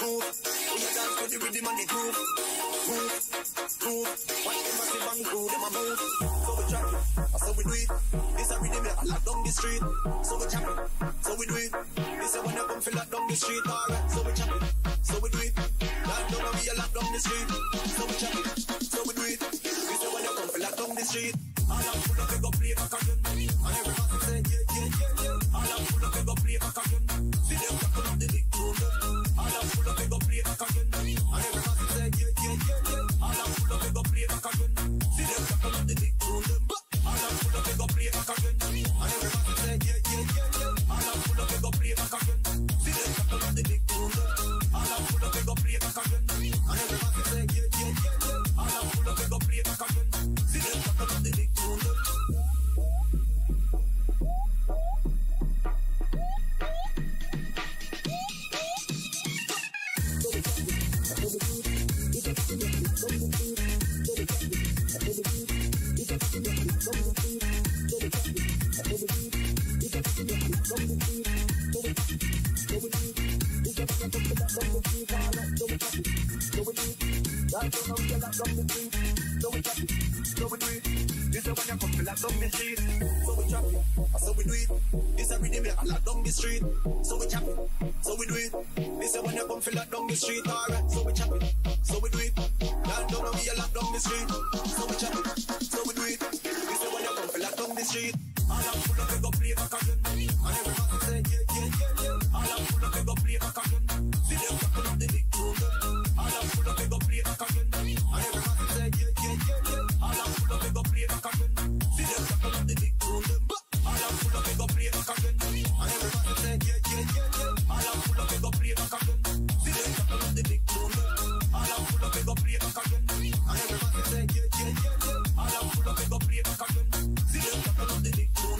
Move. We a dance to the rhythm and the groove. Move. Move. Watch them massive and groove, them a move. So we chop it, so we do it. This a rhythm that lock down the street. So we chop it, so we do it. This a when you come feel lock down the street. Alright, so we chop it, so we do it. Lock down and we a lock down the street. So we chop it, so we do it. This a when you come feel lock down the street. All I'm full of, we go play back again. And everybody say, yeah, yeah, yeah, yeah. All I'm full of, we go play back again. See them tackle up the big tune. All I'm full of, we go play back again. And everybody say, yeah, yeah, yeah, yeah. All I'm full of, we go play back again. See them tackle up the big tune. All I'm full of, we go play back again. And everybody say, yeah, yeah, yeah, yeah. All I'm full of, we go play back again. See them tackle up the big tune. All I'm full of, we go play back again. And everybody say, yeah, yeah, yeah, yeah. All I'm full of, we go play back again. See them tackle up the big tune. So we do it. This a rhythm that lock down the street. So we chop it, so we do it. This a when you come feel lock down the street. Alright, so we chop it, so we do it. Down down and we a lock down the street. So we chop it, so we do it. This a when you come feel lock down the street. All I'm full of, we go play back again. And everybody say, yeah, yeah, yeah, yeah. All I'm full of, we go play back again. See them tackle up the big tune. All I'm full of, we go play back again. And everybody say, yeah, yeah, yeah, yeah. All I'm full of, we go play back again. See them tackle up the big tune. All I'm full of, we go play back again. And everybody say, yeah, yeah, yeah, yeah. All I'm full of, we go play back again. See them tackle up the big tune. All I'm full of, we go play back again. And everybody say, yeah, yeah, yeah, yeah. All I'm full of, we go play back again. See them tackle up the big tune.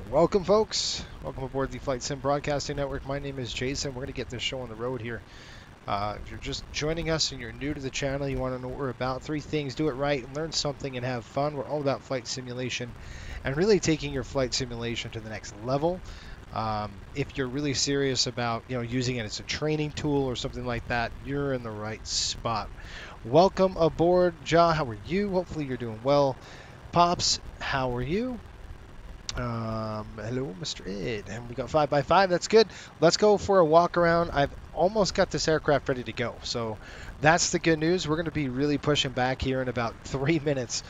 Welcome, folks. Welcome aboard the Flight Sim Broadcasting Network. My name is Jason. We're going to get this show on the road here. If you're just joining us and you're new to the channel, you want to know what we're about. 3 things: do it right, learn something, and have fun. We're all about flight simulation and really taking your flight simulation to the next level. If you're really serious about using it as a training tool or something like that, you're in the right spot. Welcome aboard. Ja, how are you? Hopefully you're doing well. Pops, how are you? Hello, Mr. Ed. And we got 5x5. That's good. Let's go for a walk around. I've almost got this aircraft ready to go. So that's the good news. We're going to be really pushing back here in about 3 minutes.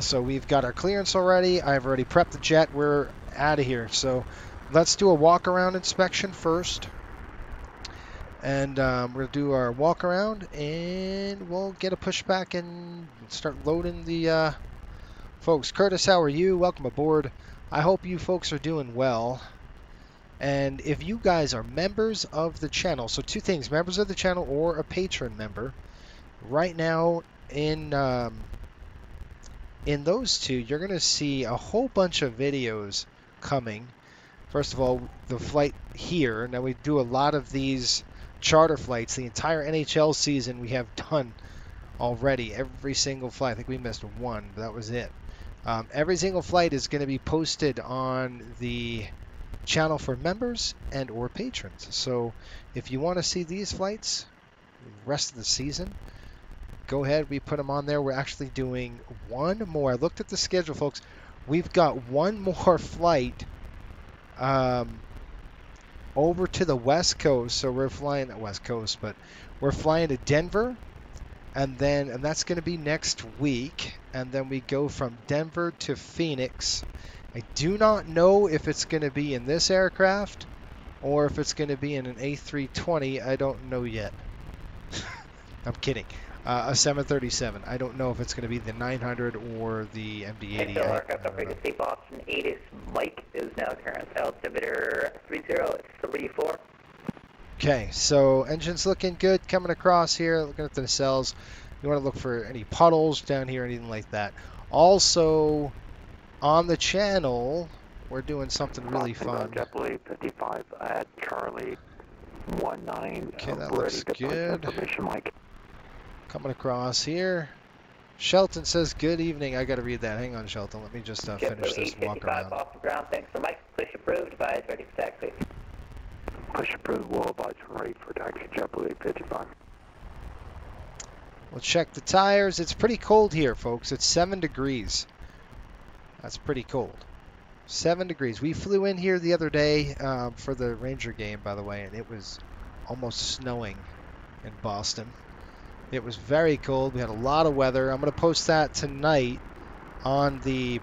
So we've got our clearance already. I've already prepped the jet. We're out of here. So let's do a walk around inspection first. And we're going to do our walk around and we'll get a pushback and start loading the folks. Curtis, how are you? Welcome aboard. I hope you folks are doing well. And if you guys are members of the channel, so 2 things: members of the channel or a patron member. Right now in those 2, you're going to see a whole bunch of videos coming. First of all, the flight here. Now we do a lot of these charter flights. The entire NHL season we have done already. Every single flight. I think we missed 1, but that was it. Every single flight is going to be posted on the channel for members and or patrons. So if you want to see these flights the rest of the season, go ahead. We put them on there. We're actually doing 1 more. I looked at the schedule, folks. We've got 1 more flight over to the West Coast. So we're flying at West Coast, but we're flying to Denver. And that's going to be next week. And then we go from Denver to Phoenix. I do not know if it's going to be in this aircraft or if it's going to be in an A320. I don't know yet. I'm kidding. A 737. I don't know if it's going to be the 900 or the MD-80. Aircraft operator safe Austin 8 is Mike is now current altimeter 30 at 34. Okay, so engine's looking good coming across here. Looking at the nacelles. You want to look for any puddles down here, anything like that. Also, on the channel, we're doing something really fun. JetBlue 55 at Charlie 19. Okay, that looks good. Mike. Coming across here. Shelton says, good evening. I got to read that. Hang on, Shelton. Let me just finish this walk around. Off the ground. Thanks for Mike. Push approved. Advise ready for taxi. Push approved. Will advise ready for taxi. JetBlue 55. We'll check the tires. It's pretty cold here, folks. It's 7 degrees. That's pretty cold. 7 degrees. We flew in here the other day for the Ranger game, by the way, and it was almost snowing in Boston. It was very cold. We had a lot of weather. I'm going to post that tonight on the,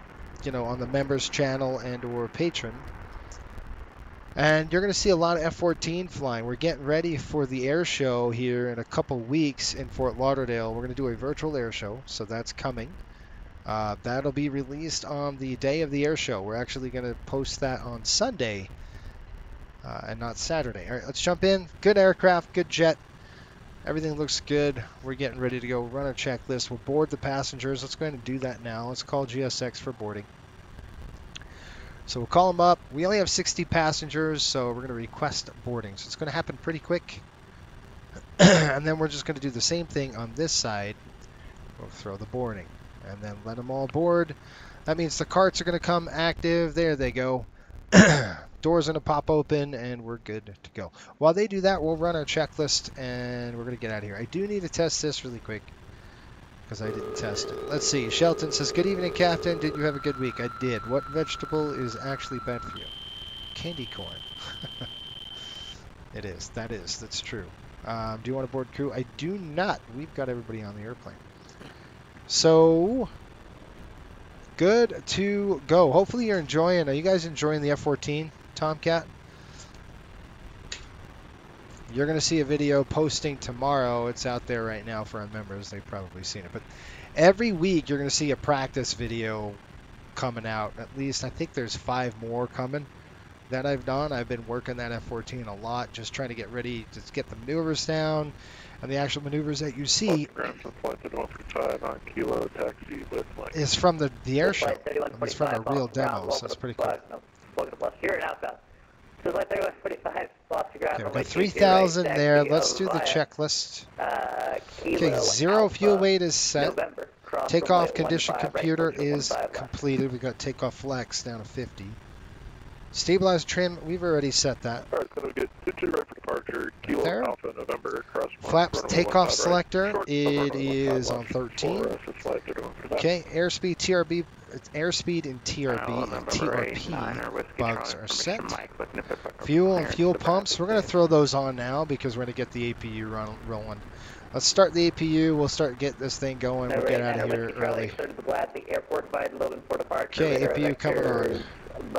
on the members channel and or Patreon. And you're going to see a lot of F-14 flying. We're getting ready for the air show here in a couple weeks in Fort Lauderdale. We're going to do a virtual air show, so that's coming. That'll be released on the day of the air show. We're actually going to post that on Sunday and not Saturday. All right, let's jump in. Good aircraft, good jet. Everything looks good. We're getting ready to go run our checklist. We'll board the passengers. Let's go ahead and do that now. Let's call GSX for boarding. So we'll call them up. We only have 60 passengers, so we're going to request boarding. So it's going to happen pretty quick. And then we're just going to do the same thing on this side. We'll throw the boarding and then let them all board. That means the carts are going to come active. There they go. Doors going to pop open and we're good to go. While they do that, we'll run our checklist and we're going to get out of here. I do need to test this really quick because I didn't test it. Let's see. Shelton says, good evening, Captain. Did you have a good week? I did. What vegetable is actually bad for you? Candy corn. It is. That's true. Do you want to board crew? I do not. We've got everybody on the airplane. So, good to go. Hopefully you're enjoying. Are you guys enjoying the F-14 Tomcat? You're going to see a video posting tomorrow. It's out there right now for our members. They've probably seen it. But every week you're going to see a practice video coming out. At least I think there's 5 more coming that I've done. I've been working that F-14 a lot, just trying to get ready to get the maneuvers down. And the actual maneuvers that you see is from the air show. It's from a real demo, so that's pretty cool. Okay, we've got 3,000 there. Let's do the checklist. Okay, 0 fuel weight is set. Takeoff condition computer is completed. We've got takeoff flex down to 50. Stabilized trim, we've already set that. There. Flaps takeoff selector, it is on 13. Okay, airspeed, TRB, airspeed and TRB and TRP bugs are set. Fuel and fuel pumps, we're going to throw those on now because we're going to get the APU rolling. Let's start the APU. We'll get this thing going. We'll get out of here early. Okay, APU coming on. 1,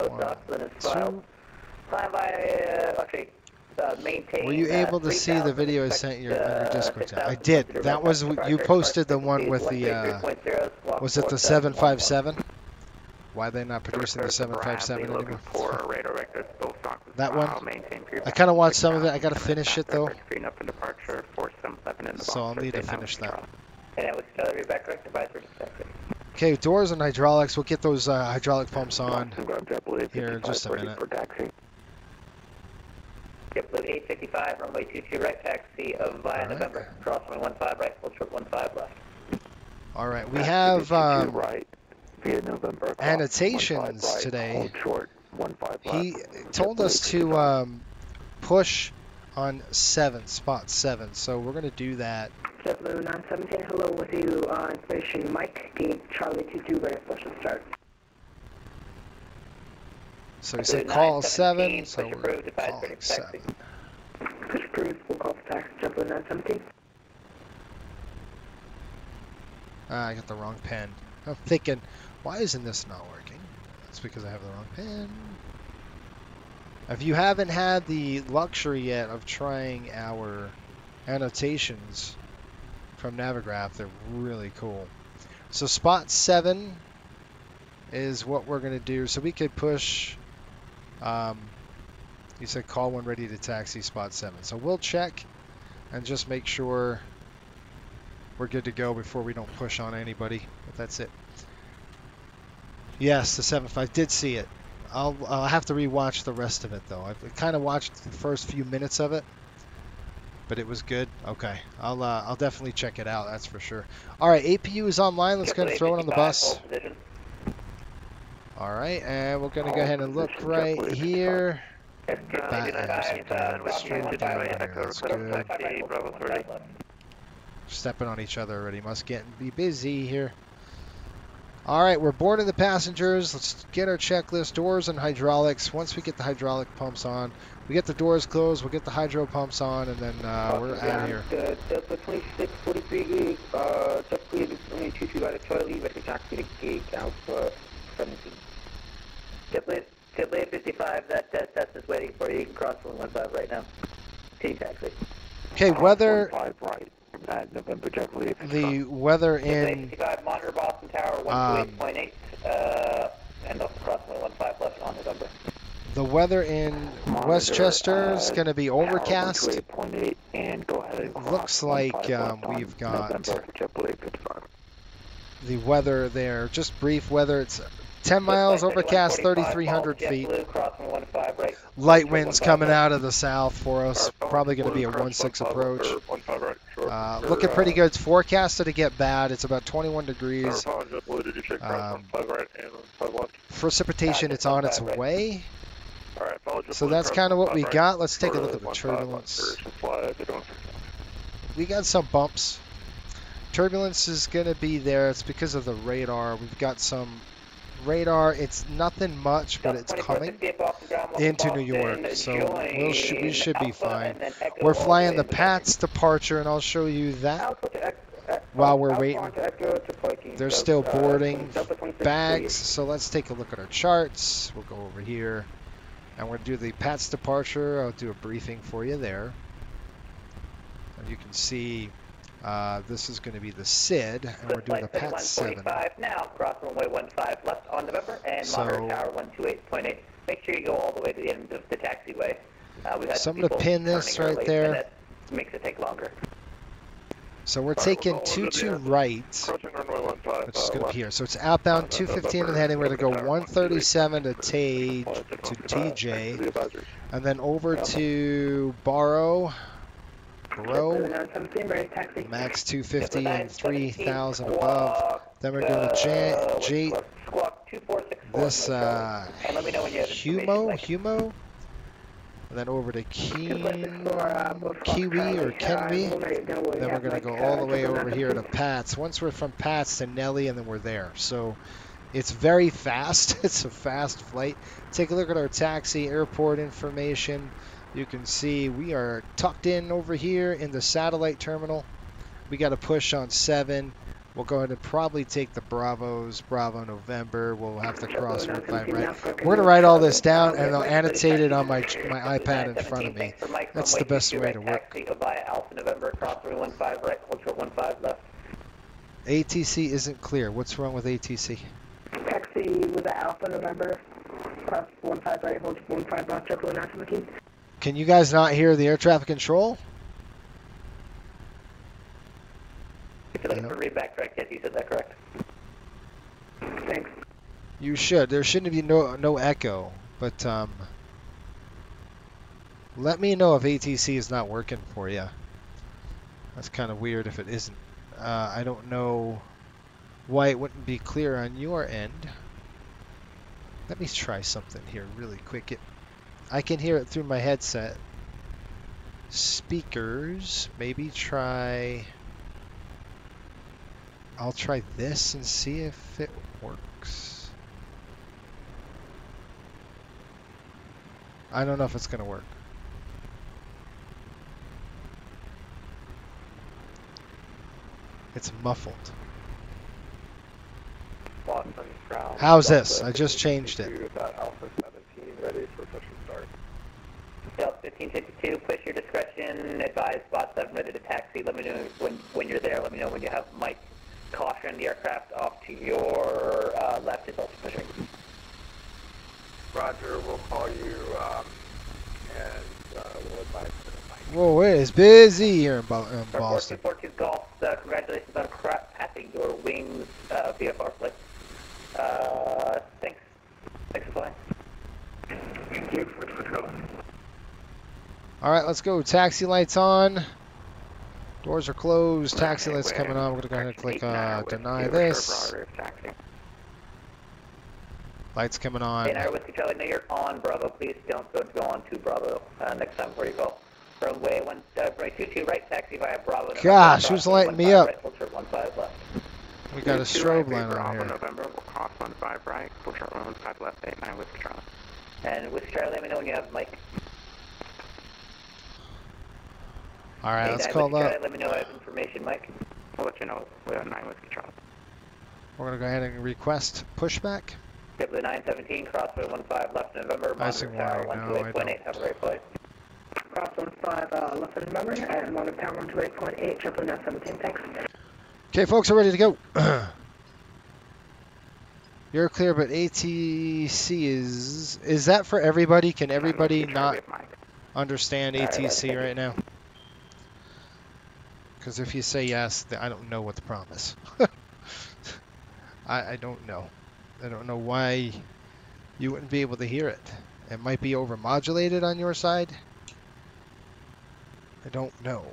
2. Were you able to see the video I sent you on your Discord channel? I did. That was, you posted the one with the, was it the 757? Why are they not producing the 757 anymore? That one? I kind of watched some of it. I got to finish it though. So I'll need to finish that. Okay, doors and hydraulics. We'll get those hydraulic pumps on here in just a minute. JetBlue 855, runway 22 right, taxi of via November. Cross runway 15 right, full trip 15 left. All right, we have annotations today. He told us to push on 7, spot 7, so we're going to do that. JetBlue 917, hello with you on information Mike, gate Charlie 22, ready for push and start. So he said call 7, so we're calling 7. Push approved, we'll call for taxi, JetBlue 917. I got the wrong pen. I'm thinking, why isn't this not working? That's because I have the wrong pen. If you haven't had the luxury yet of trying our annotations from Navigraph, they're really cool. So spot 7 is what we're going to do. So we could push He said call when ready to taxi spot 7. So we'll check and just make sure we're good to go before we don't push on anybody. But that's it. Yes, the 7.5 did see it. I'll have to rewatch the rest of it though. I've kind of watched the first few minutes of it, but it was good. Okay, I'll definitely check it out. That's for sure. All right, APU is online. Let's go ahead and throw it on the bus. All right, and we're gonna go ahead and look right here. That's good. Stepping on each other already. Must be busy here. All right, we're boarding the passengers. Let's get our checklist. Doors and hydraulics. Once we get the hydraulic pumps on, we get the doors closed, we'll get the hydro pumps on, and then we're out of here. Delta 2643, just cleared 22 by the Charlie, ready to taxi to gate Alpha 17. Tipley 55, that test is waiting for you. You can cross 115 right now. T taxi. Okay, weather. Right. November, the weather in. 55, monitor Boston Tower 128.8, and cross 115 left on November. The weather in Westchester is going to be overcast. And go ahead and looks like we've got the weather there. Just brief weather. It's 10 miles overcast, 3,300 feet. Light winds coming out of the south for us. Probably going to be a 1-6 approach. Looking pretty good. It's forecasted to get bad. It's about 21 degrees. Precipitation, it's on its way. So that's kind of what we got. Let's take a look at the turbulence. We got some bumps. Turbulence is going to be there. It's because of the radar. We've got some radar. It's nothing much, but it's coming into New York, so we should be fine. We're flying the PATS departure, and I'll show you that while we're waiting. They're still boarding bags, so let's take a look at our charts. We'll go over here, and we'll do the PATS departure. I'll do a briefing for you there. And you can see this is going to be the SID, and we're doing the PATS 7. Now, cross runway 15 left on November, and monitor tower 128.8. Make sure you go all the way to the end of the taxiway. So I'm going to pin this right there. That makes it take longer. So we're taking 22 right, which is going to be here. So it's outbound 215 and heading. We're going to go 137 to TJ, and then over to Barrow. Max 250 and 3,000 above. Then we're doing this Humo, and then over to Kiwi or Kenby. Then we're going to go all the way over here to Pats. Once we're from Pats to Nelly, and then we're there. So it's very fast. It's a fast flight. Take a look at our taxi airport information. You can see we are tucked in over here in the satellite terminal. We got to push on 7. We'll go ahead and probably take the Bravos, Bravo November. We'll have to cross 15 right. We're going to write all this down, and I'll annotate it on my iPad in front of me. That's the best way to work. ATC isn't clear. What's wrong with ATC? Taxi with the Alpha November, cross 15 right, hold 15 left, check 1917. Can you guys not hear the air traffic control? If you're looking for readback, correct? Yes, you said that correct. Thanks. You should. There shouldn't be no echo, but let me know if ATC is not working for you. That's kind of weird if it isn't. I don't know why it wouldn't be clear on your end. Let me try something here really quick. I can hear it through my headset. Speakers, maybe try. I'll try this and see if it works. I don't know if it's going to work. It's muffled. How's this? I just changed it. Delta 1562, push your discretion, advise spot 7 ready to taxi. Let me know when you're there. Let me know when you have Mike. Caution, the aircraft off to your left is also pushing. Roger, we'll call you Whoa, it is busy here in Boston. 4242 Golf, congratulations on passing your wings VFR flight. Thanks. Thanks for flying. Thank you for the All right, let's go. Taxi lights on. Doors are closed. Taxi lights coming on. We're gonna go ahead and click deny this. Lights coming on. Hey, Whiskey Charlie, now you're on Bravo. Please don't go on to Bravo next time before you call. Runway 22 right, taxi via Bravo. Gosh, who's lighting me up? Right, full short 15 left. We got a strobe line on here. November, we'll cross 15 right, full short 15 left, 89 Whiskey Charlie. And Whiskey Charlie, let me know when you have Mike. All right, let's Whiskey call Charlie, that. let me know I have information, Mike. I'll let you know. We have 9 Whiskey Charlie. We're gonna go ahead and request pushback. Triple 917, crossway 15 left November. Icing Tower warning, no, I 128.8. Have a great flight. Cross 15 left in November, and Monitor Tower 128.8, triple 917, thanks. Okay, folks, are ready to go. You're clear, but ATC is that for everybody? Can everybody not understand ATC right now? Because if you say yes, then I don't know what the problem is. I don't know. I don't know why you wouldn't be able to hear it. It might be overmodulated on your side. I don't know.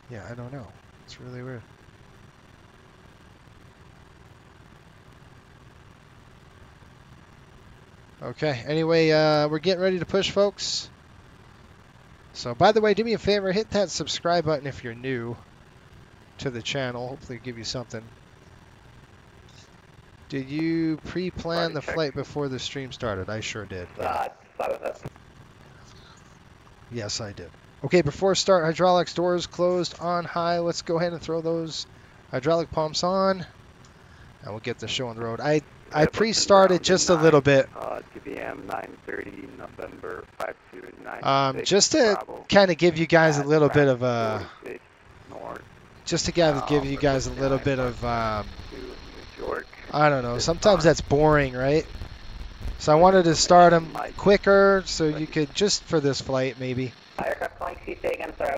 Yeah, I don't know. It's really weird. Okay, anyway, we're getting ready to push, folks. So, by the way, do me a favor, hit that subscribe button if you're new to the channel. Hopefully it'll give you something. Did you pre-plan the flight before the stream started? I sure did. Yes, I did. Okay, before start, hydraulics doors closed on high. Let's go ahead and throw those hydraulic pumps on, and we'll get the show on the road. I pre-started just a little bit. GBM 930 November 5296. Just to kind of give you guys a little bit of a, give you guys a little bit of, I don't know. Sometimes that's boring, right? So I wanted to start them quicker, so you could just for this flight maybe.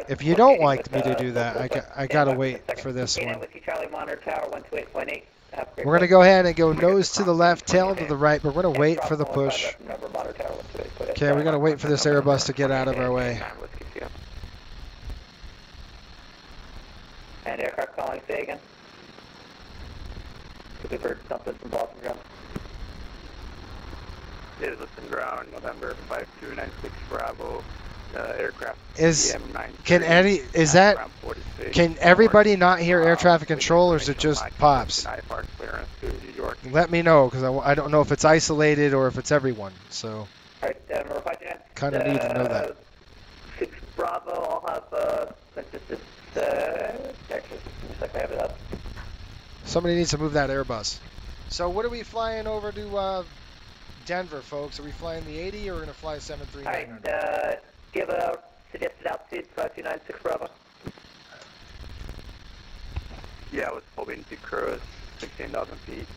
If you don't like me to do that, I gotta wait for this one. We're going to go ahead and go nose to the left, tail to the right, but we're going to wait for the push. Okay, we're going to wait for this Airbus to get out of our way. And aircraft calling, say again. We've heard something from Boston ground. It is Liston ground, November 5296 Bravo. Aircraft can everybody not hear air traffic control, or is it just pops? Let me know, because I don't know if it's isolated or if it's everyone, so kind of need to know that. 6 Bravo, I'll have somebody needs to move that Airbus. So what are we flying over to Denver, folks? Are we flying the 80 or are we going to fly 739? Give a suggested altitude, 5296 Bravo. Yeah, I was hoping to cruise 16,000 feet.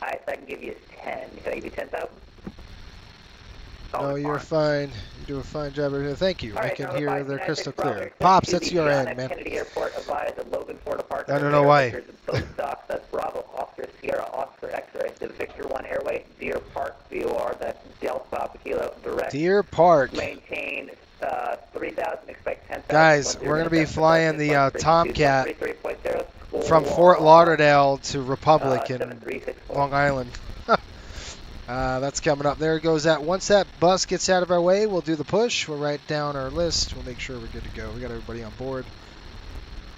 Alright, so I can give you 10. Can I give you 10,000? No, you're fine. You do a fine job. Thank you. I can hear they're crystal clear. Pops, that's your end, man. I don't know why. That's Bravo, Oscar, Sierra, Oscar, X-ray, the Victor 1 Airway, Deer Park, VOR, that's Delta, Kilo, direct. Deer Park. Maintain 3,000, expect 10,000. Guys, we're going to be flying the Tomcat from Fort Lauderdale to Republic in Long Island. That's coming up. There goes that. Once that bus gets out of our way, we'll do the push. We'll write down our list. We'll make sure we're good to go. We got everybody on board.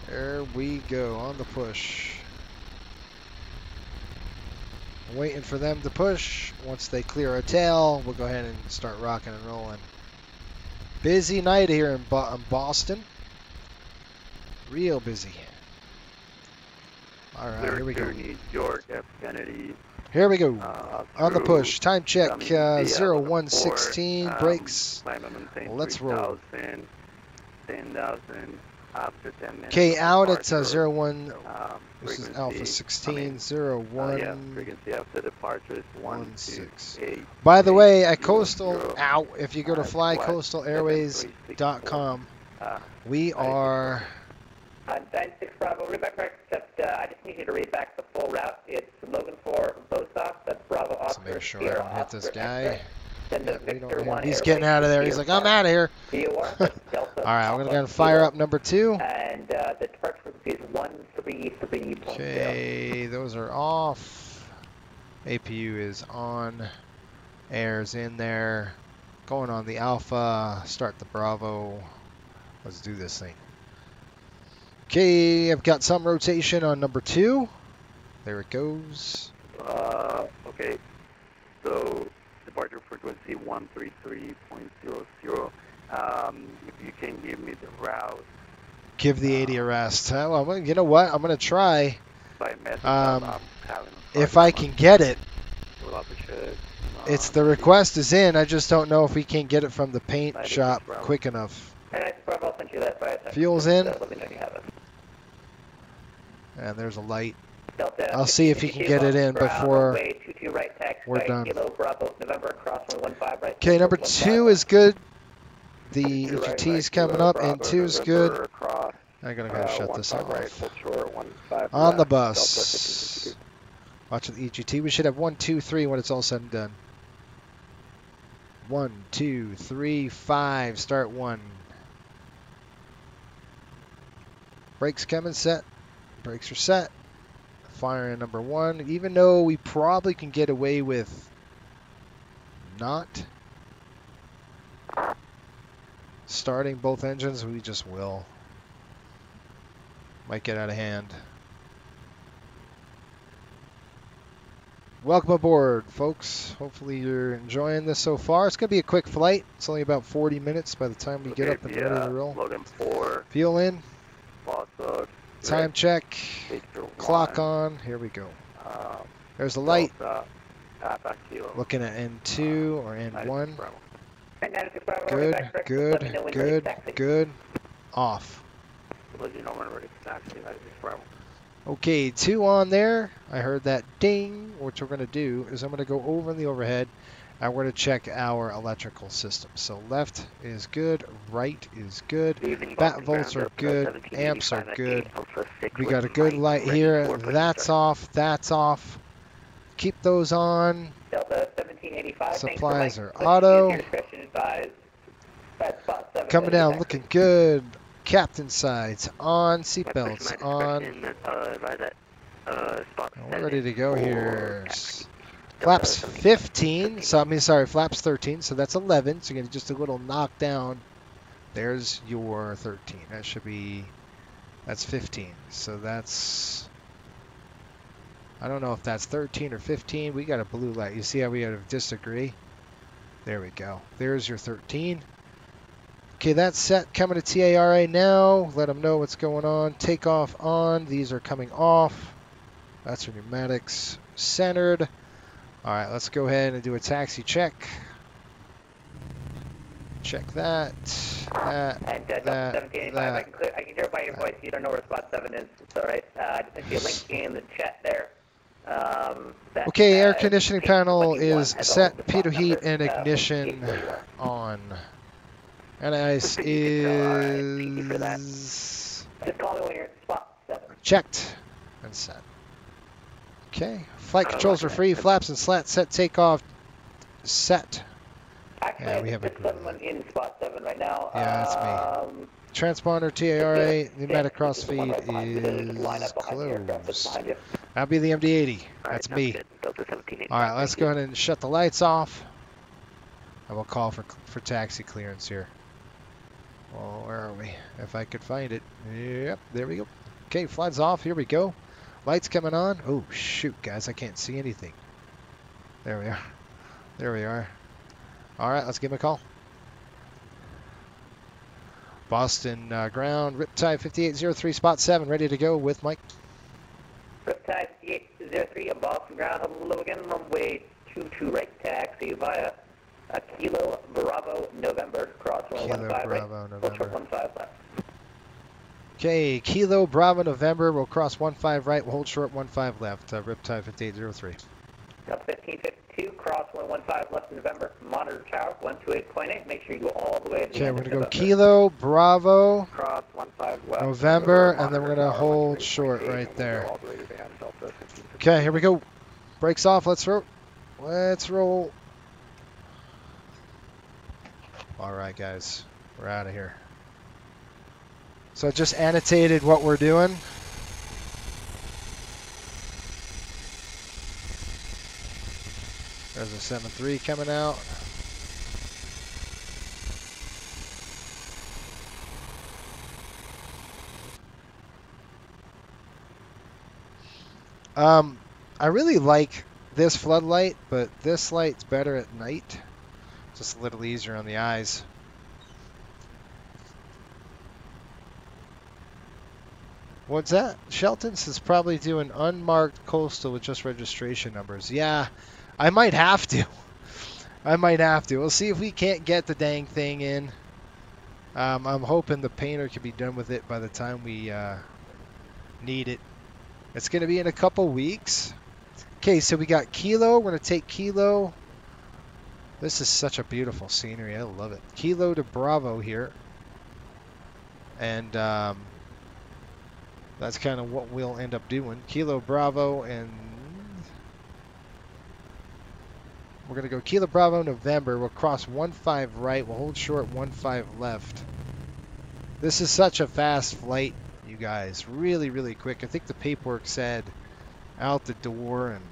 There we go on the push. Waiting for them to push. Once they clear a tail, we'll go ahead and start rocking and rolling. Busy night here in Boston. Real busy. All right, here we go. George F. Kennedy. Here we go. On the push. Time check 0116. Brakes. Let's roll. 10,000. after 10 minutes. Okay, of out it's departure. 01. This is Frequency, Alpha 16, 01. yeah, frequency after departure is 128. By the way, at 800. Coastal, if you go to Flight flycoastalairways.com, we I are. 96 Bravo, read back correct, except I just need you to read back the full route. It's Logan 4, Bostock, that's Bravo Let's Oscar, make sure I Sierra don't hit this Oscar, guy. X-ray. Then the Yeah, we Victor don't 1 he's Airway getting out of there. He's Sierra like, I'm out of here. VOR, that's Delta. All right, I'm going to go and Alpha, fire Kilo. up number 2. And the departure frequency is 133.0. Okay, those are off. APU is on. Air's in there. Going on the Alpha. Start the Bravo. Let's do this thing. Okay, I've got some rotation on number 2. There it goes. Okay, so departure frequency 133.00. If you can give me the route Give the 80 a rest. Well, you know what? I'm going to try. by message. Um, I'm having If I can get it. We'll have to check. It's the request is in. I just don't know if we can get it from the paint 96 shop Bravo. quick enough. And I Bravo, I'll send you that by a text. Fuel's in. Let me know you have it. And there's a light. Delta, I'll see if he can get it in before Runway 22 right, taxi we're by done. Kilo Bravo, November, crosswind 15 right. Okay, number 2 is good. The 22 right, EGT is right, coming Kilo up, and Bravo, 2 is November, good. Cross, I'm going to go shut this 15 right, off. full short, 15 On the left, bus. Delta 1552. Watch the EGT. We should have 1, 2, 3 when it's all said and done. 1, 2, 3, 5. Start 1. Brakes coming, set. Brakes are set. Firing number 1. Even though we probably can get away with not starting both engines, we just will. Might get out of hand. Welcome aboard, folks. Hopefully you're enjoying this so far. It's going to be a quick flight. It's only about 40 minutes by the time we get up and ready to roll. Logan 4, Fuel in. Bostock, Time check. Victor 1, Clock on. Here we go. uh, There's the light. Delta, Papa Kilo. Looking at N2 or 96 N1. Bravo. And 96 Bravo, read Good, back correct, let me know good, when you're ready, good, taxi. good. Off. Let you know when we're ready for taxi, 96 Bravo. Okay, 2 on there. I heard that ding. What we're going to do is I'm going to go over in the overhead and we're going to check our electrical system. So left is good, right is good, bat volts are good, amps are good. We got a good light here. That's off, that's off. Keep those on. Delta 1785. Supplies are Push auto. your discretion advised. At spot 7. Coming ready down, taxi. looking good. Captain sides on, seatbelts on. We're ready to go here. Flaps 15, so flaps 13, so that's 11. So you're gonna just a little knock down. There's your 13. That should be, that's 15. So that's, I don't know if that's 13 or 15. We got a blue light. You see how we disagree? There we go. There's your 13. Okay, that's set. Coming to TARA now. Let them know what's going on. Takeoff on. These are coming off. That's your pneumatics centered. All right, let's go ahead and do a taxi check. Check that. And Delta 1785, I can hear by your voice. You don't know where spot 7 is. It's all right. I just see a link in the chat there. Okay, air conditioning panel 21 is has set. all the Pitot spot heat numbers, and ignition 841. on. And ice is Just call me when you're at spot 7. checked and set. Okay, flight controls are free. Flaps and slats set. Takeoff set. Actually, Yeah, we have a there's someone in spot 7 right now. Yeah, that's me. Transponder TARA pneumatic cross feed is closed. That'll be the MD-80. That's me. All right, let's go ahead and shut the lights off. I will call for taxi clearance here. Well, where are we? If I could find it. Yep, there we go. Okay, flights off. Here we go. Lights coming on. Oh, shoot, guys. I can't see anything. There we are. There we are. All right, let's give him a call. Boston ground. Riptide 5803, spot 7. Ready to go with Mike. Riptide 5803 on Boston ground. Hello again. Runway 22 right taxi via Kilo Bravo November. Crosswind Kilo 15 right. Bravo Full short November. 15 left. Okay, Kilo Bravo November. We'll cross 15 right. We'll hold short 15 left. Riptide 5803. Up 1552, cross 115 left November. Monitor tower 128.8. Make sure you go all the way to the Okay, end we're of going to go November. Kilo Bravo Cross 15 left. November, and then Monitor we're going to tower, hold 128.8, short and right we'll there. go all the way to the end, Delta 15. Okay, here we go. Brakes off. Let's roll. Let's roll. All right, guys. We're out of here. So I just annotated what we're doing. There's a 7.3 coming out. I really like this floodlight, but this light's better at night. Just a little easier on the eyes. What's that? Shelton's is probably doing unmarked coastal with just registration numbers. Yeah, I might have to. I might have to. We'll see if we can't get the dang thing in. I'm hoping the painter can be done with it by the time we need it. It's going to be in a couple weeks. Okay, so we got Kilo. We're going to take Kilo. This is such a beautiful scenery. I love it. Kilo to Bravo here. And that's kind of what we'll end up doing. Kilo Bravo, and we're going to go Kilo Bravo November. We'll cross 15 right. We'll hold short 15 left. This is such a fast flight, you guys. Really, really quick. I think the paperwork said out the door and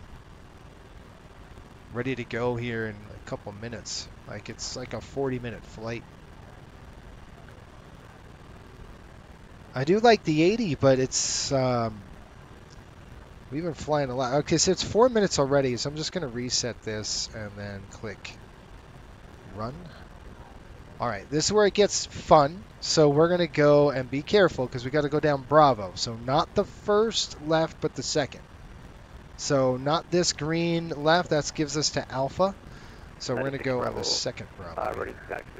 ready to go here in a couple minutes. Like, it's like a 40-minute flight. I do like the 80, but it's we've been flying a lot. Okay, so it's 4 minutes already, so I'm just gonna reset this and then click run. All right, this is where it gets fun. So we're gonna go and be careful because we got to go down Bravo. So not the first left, but the second. So not this green left. That gives us to Alpha. So we're gonna go on the second Bravo. Ready to taxi.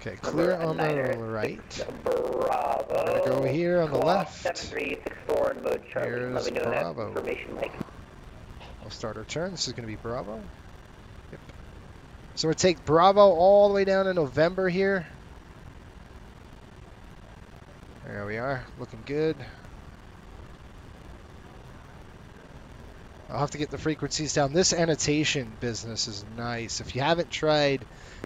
Okay, clear on the right. Bravo. We're gonna go here on the left. 7364 in mode Charlie. Here's Let me know that Bravo. information, Mike. We'll start our turn. This is going to be Bravo. Yep. So we'll take Bravo all the way down to November here. There we are. Looking good. I'll have to get the frequencies down. This annotation business is nice. If you haven't tried,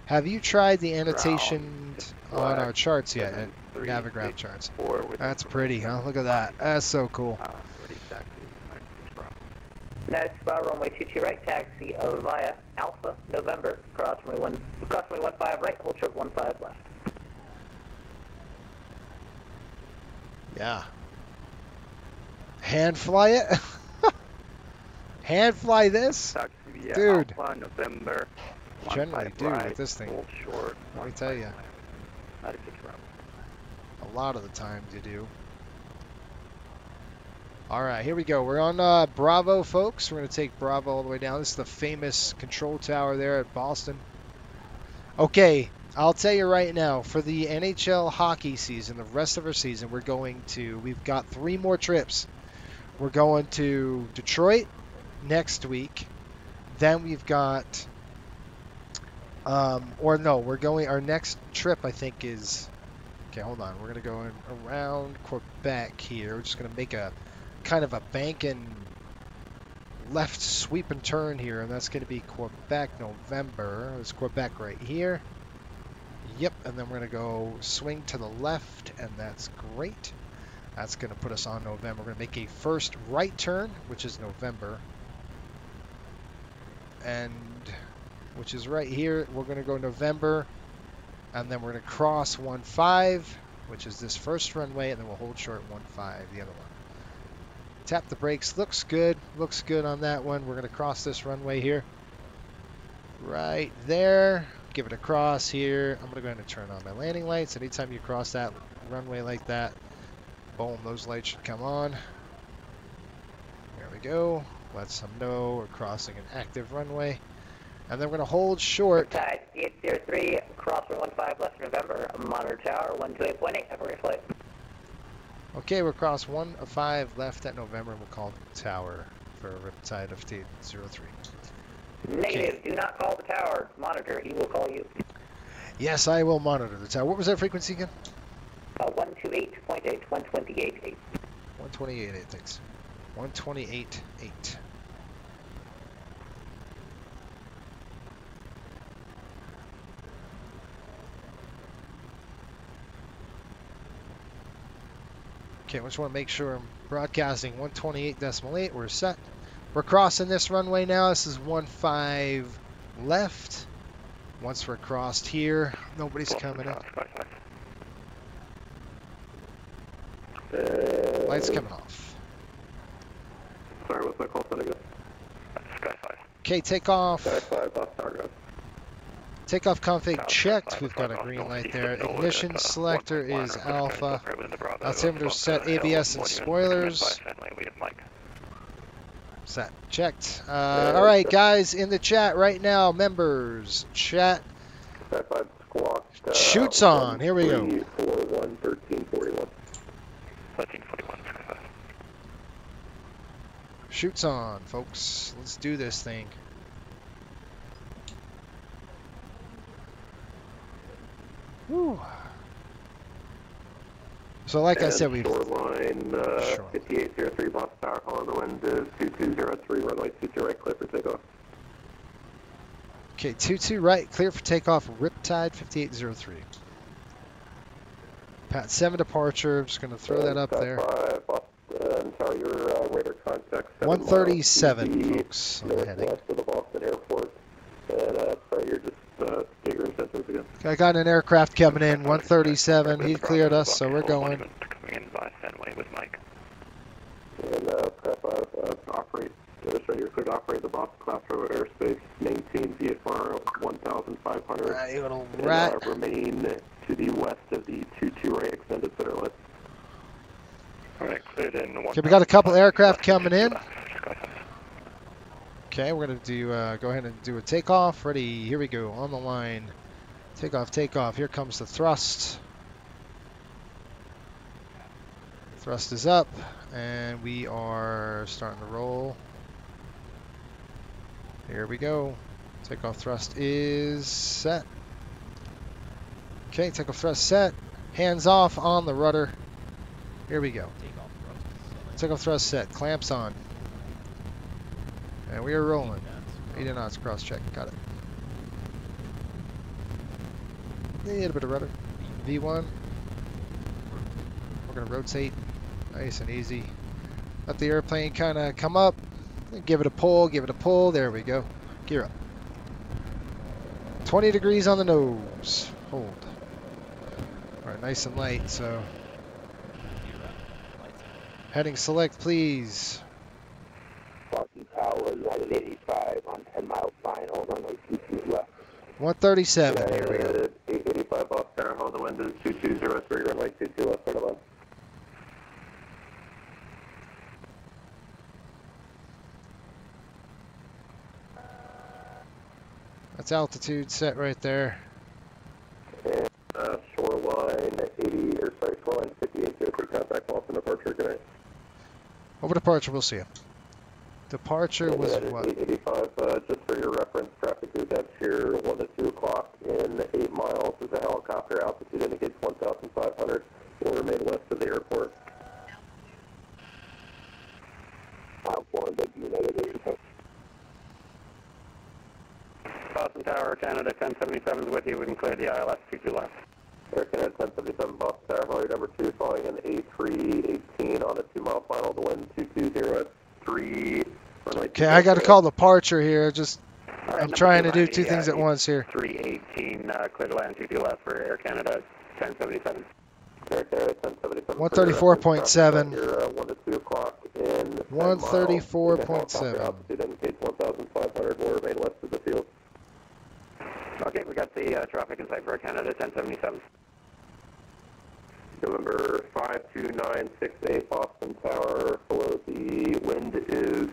have you tried the annotation on our charts yet? At Navigraph charts. That's pretty, huh? Look at that. That's so cool. Next spot, runway 22 right, taxi via Alpha, November, cross runway 15 right, hold short 15 left. Yeah. Hand fly it? Hand fly this? Dude. November. Generally do with this thing. Short, Let me tell you. A lot of the times you do. All right, here we go. We're on Bravo, folks. We're going to take Bravo all the way down. This is the famous control tower there at Boston. Okay, I'll tell you right now, for the NHL hockey season, the rest of our season, we've got 3 more trips. We're going to Detroit next week. Then we've got, our next trip, I think, is, okay, hold on. We're going to go around Quebec here. We're just going to make a kind of a bank and left sweep and turn here, and that's going to be Quebec, November. There's Quebec right here. Yep, and then we're going to go swing to the left, and that's great. That's going to put us on November. We're going to make a first right turn, which is November, and which is right here. We're going to go November, and then we're going to cross 15, which is this first runway, and then we'll hold short 15, the other one. Tap the brakes. Looks good on that one. We're going to cross this runway here. Right there. Give it a cross here. I'm going to go ahead and turn on my landing lights. Anytime you cross that runway like that, boom, those lights should come on. There we go. Lets them know we're crossing an active runway. And then we're going to hold short. Tide 803, cross 115 left November, monitor tower 128.8, have a great flight. Okay, we're across 1-5 left at November, and we'll call the tower for a Riptide of 803. Negative, do not call the tower, monitor, he will call you. Yes, I will monitor the tower. What was that frequency again? 128.8, 128.8. 128.8, thanks. 128.8. Okay, I just want to make sure I'm broadcasting 128.8. We're set. We're crossing this runway now. This is 15 left. Once we're crossed here, nobody's coming in. Lights coming off. Sorry, what's my call sign again? Sky 5. Okay, takeoff. Sky 5, lost target. Takeoff config checked. We've got a green light there. Ignition selector is alpha. Altimeter set. ABS and spoilers. Set. Checked. All right, guys, in the chat right now, members, chat. Sky 5 squawk. Shoots on. Here we go. 341 1341. 1341, Sky 5. Shoots on, folks. Let's do this thing. Whew. So like I said, we shoreline 5803 Boston Tower, calling the wind is 2203, runway 22 right, clear for takeoff. Okay, 22 right, clear for takeoff. Riptide 5803. Pat 7 departure. I'm just going to throw that up there. 5, Boston Tower, your radar contact. 137, folks, on the heading. West of the Boston Airport. And sorry, you're just figuring sensors again. I got an aircraft coming in, 137. He cleared us, so we're going. Coming in by Fenway with Mike. And prep operate. You're clear to operate the Boston class road airspace. Maintain VFR 1,500. Right, you little and, rat. Remain to the west of the 22 right extended center line. Alright, cleared in. Okay, we got a couple aircraft coming in. Okay, we're going to do go ahead and do a takeoff. Ready, here we go, on the line. Takeoff, takeoff. Here comes the thrust. Thrust is up, and we are starting to roll. Here we go. Takeoff thrust is set. Okay, takeoff thrust set. Hands off on the rudder. Here we go. Takeoff thrust set. Clamps on. And we are rolling. 80 knots, cross check. Got it. Need a bit of rudder. V1. We're going to rotate. Nice and easy. Let the airplane kind of come up. Give it a pull, give it a pull. There we go. Gear up. 20 degrees on the nose. Hold. Alright, nice and light, so. Heading select, please. Boston Tower, United 85 on 10 mile final, runway 22 left. 137, here we go. 885 Boston Tower, hold the wind is 2203, runway 22 left, center line. That's altitude set right there. And shoreline 5803, contact Boston departure, good night. Over departure, we'll see you. Departure was and what? 885, just for your reference, traffic is at here 1 to 2 o'clock in 8 miles as a helicopter. Altitude indicates 1,500. Will remain west of the airport. Boston Tower, Canada 1077 is with you. We can clear the ILS 22 left. Air Canada 1077 Boston Tower, volume number 2, following an A318 on a 2 mile final to wind 220 at 3. Okay, I got to call departure here. Just Right, I'm trying to do 290, two things at once here. 318, clear to land 22 left for Air Canada 1077. Air Canada 1077. 134.7. You're 1 to 2 o'clock in 134.7. Altitude indicates 1,500. Will remain west of the field. Okay, we got the traffic in sight for Air Canada 1077. November 52968 Boston Tower. Below the wind is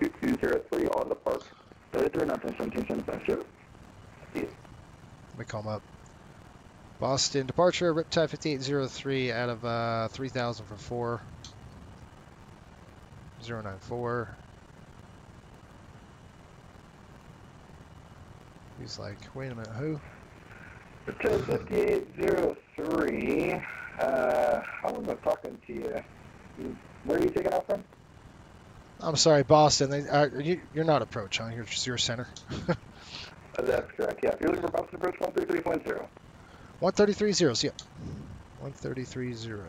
2203 on the park. 33 knots, 1775, sure. Let me call him up. Boston departure, Riptide 5803 out of 3000 for 4. 094. He's like, wait a minute, who? Riptide 5803. I was talking to you. Where are you taking off from? I'm sorry, Boston. You're not approach, huh? You're center. That's correct, yeah. If you're looking for Boston approach, 133.0. 133.0, yeah. 133.0.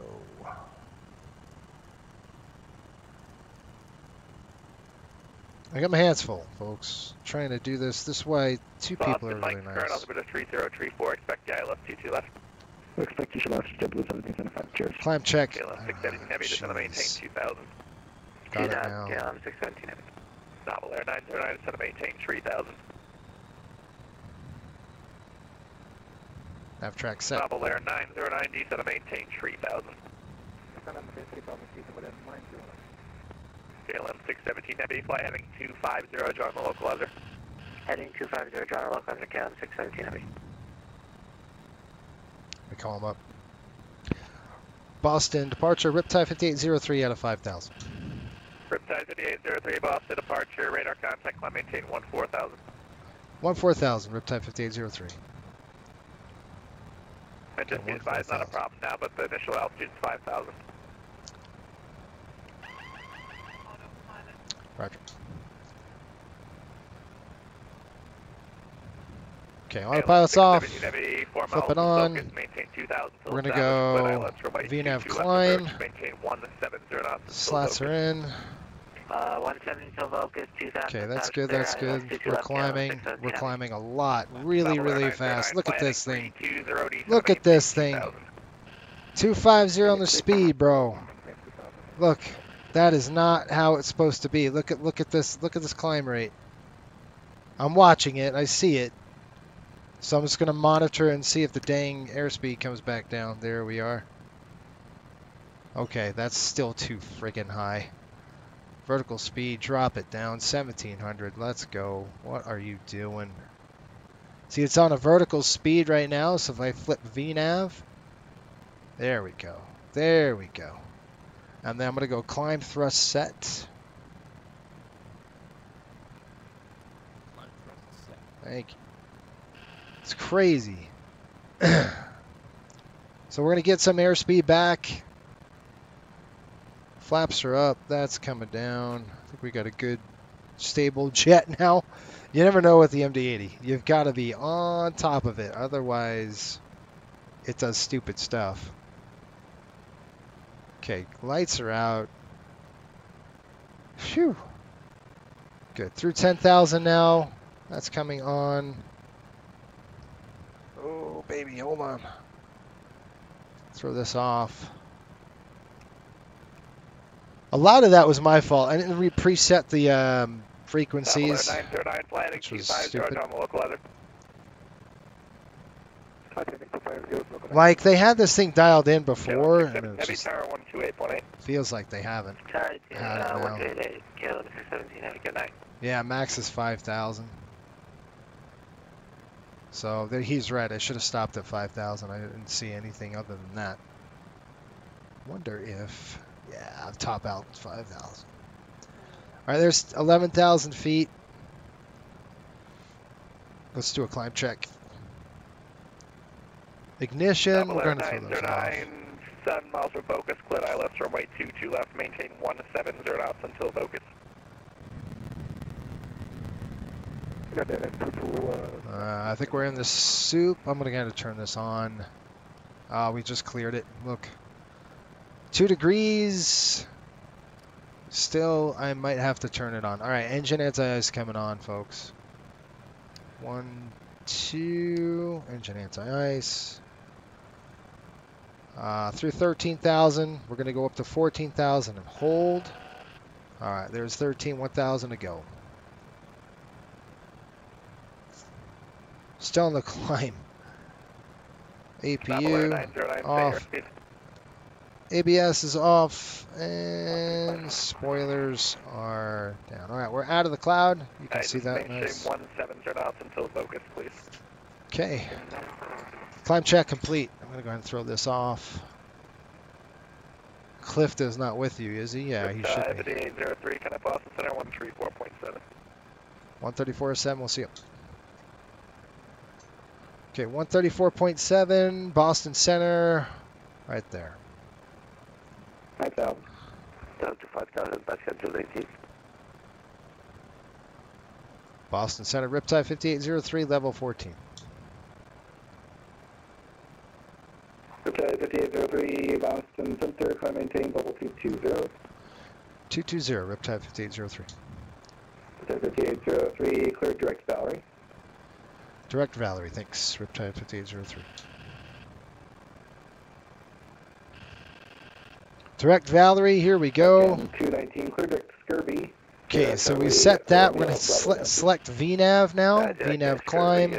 I got my hands full, folks. Trying to do this way. Two people are really nice. Current altimeter 3034. Expect the ILS 22 left. Expect you should left JetBlue 1775. Cheers. Climb check. KLM 617 heavy, descend to maintain 2000. Got it now. KLM 617 heavy. Novel Air 909, descend to maintain 3000. Nav track set. Novel Air 909, descend to maintain 3000. KLM 617 heavy, fly heading 250, join the localizer. Heading 250, join the localizer, KLM 617 heavy. We call him up. Boston departure, Riptide 5803 out of 5000. Riptide 5803, Boston departure, radar contact, climb maintain 14000. 14000, Riptide 5803. And just be advised, not a problem now, but the initial altitude is 5000. Roger. Okay, autopilot's off. Flip it on. We're gonna go VNAV climb. Slats are in. 170 till Vocus, 2000. Okay, that's good, that's good. We're climbing. We're climbing a lot. Really, really fast. Look at this thing. Look at this thing. 250 on the speed, bro. Look. That is not how it's supposed to be. Look at this climb rate. I'm watching it. I see it. So I'm just going to monitor and see if the dang airspeed comes back down. There we are. Okay, that's still too friggin' high. Vertical speed, drop it down. 1700. Let's go. What are you doing? See, it's on a vertical speed right now. So if I flip VNAV. There we go. There we go. And then I'm going to go climb thrust set. Thank you. It's crazy. So we're going to get some airspeed back. Flaps are up. That's coming down. I think we got a good stable jet now. You never know with the MD-80. You've got to be on top of it. Otherwise, it does stupid stuff. Okay, lights are out. Phew. Good. Through 10,000 now. That's coming on. Oh, baby, hold on. Throw this off. A lot of that was my fault. I didn't preset the frequencies, which was stupid. Like, they had this thing dialed in before, and it just feels like they haven't had it now. Yeah, max is 5,000. So he's right. I should have stopped at 5,000. I didn't see anything other than that. Wonder if... Yeah, top out 5,000. All right, there's 11,000 feet. Let's do a climb check. Ignition, we're going to throw those off. 7 miles from Focus, clear ILS runway 22 left, maintain 170 knots until Focus. I think we're in the soup. I'm going to kind of turn this on. We just cleared it. Look. 2 degrees. Still, I might have to turn it on. All right, engine anti-ice coming on, folks. 1, 2, engine anti-ice. Through 13,000, we're going to go up to 14,000 and hold. All right, there's 1,000 to go. Still on the climb. APU off. ABS is off, and spoilers are down. All right, we're out of the cloud. You can see that. Nice. 170 knots until focus, please. Okay. Climb check complete. I'm going to go ahead and throw this off. Clift is not with you, is he? Yeah, he should be. 5803, kind of Boston Center, 134.7. 134.7, we'll see him. Okay, 134.7, Boston Center, right there. 5,000. Down to 5,000, back schedule 18. Boston Center, Riptide 5803, level 14. Riptide 5803, Boston Center, climb maintain, level 220. 220, Riptide 5803. Riptide 5803, clear direct Valerie. Direct Valerie, thanks. Riptide 5803. Direct Valerie, here we go. 219, clear direct Skirby. Okay, so we set that. We're going to select VNAV now. VNAV climb.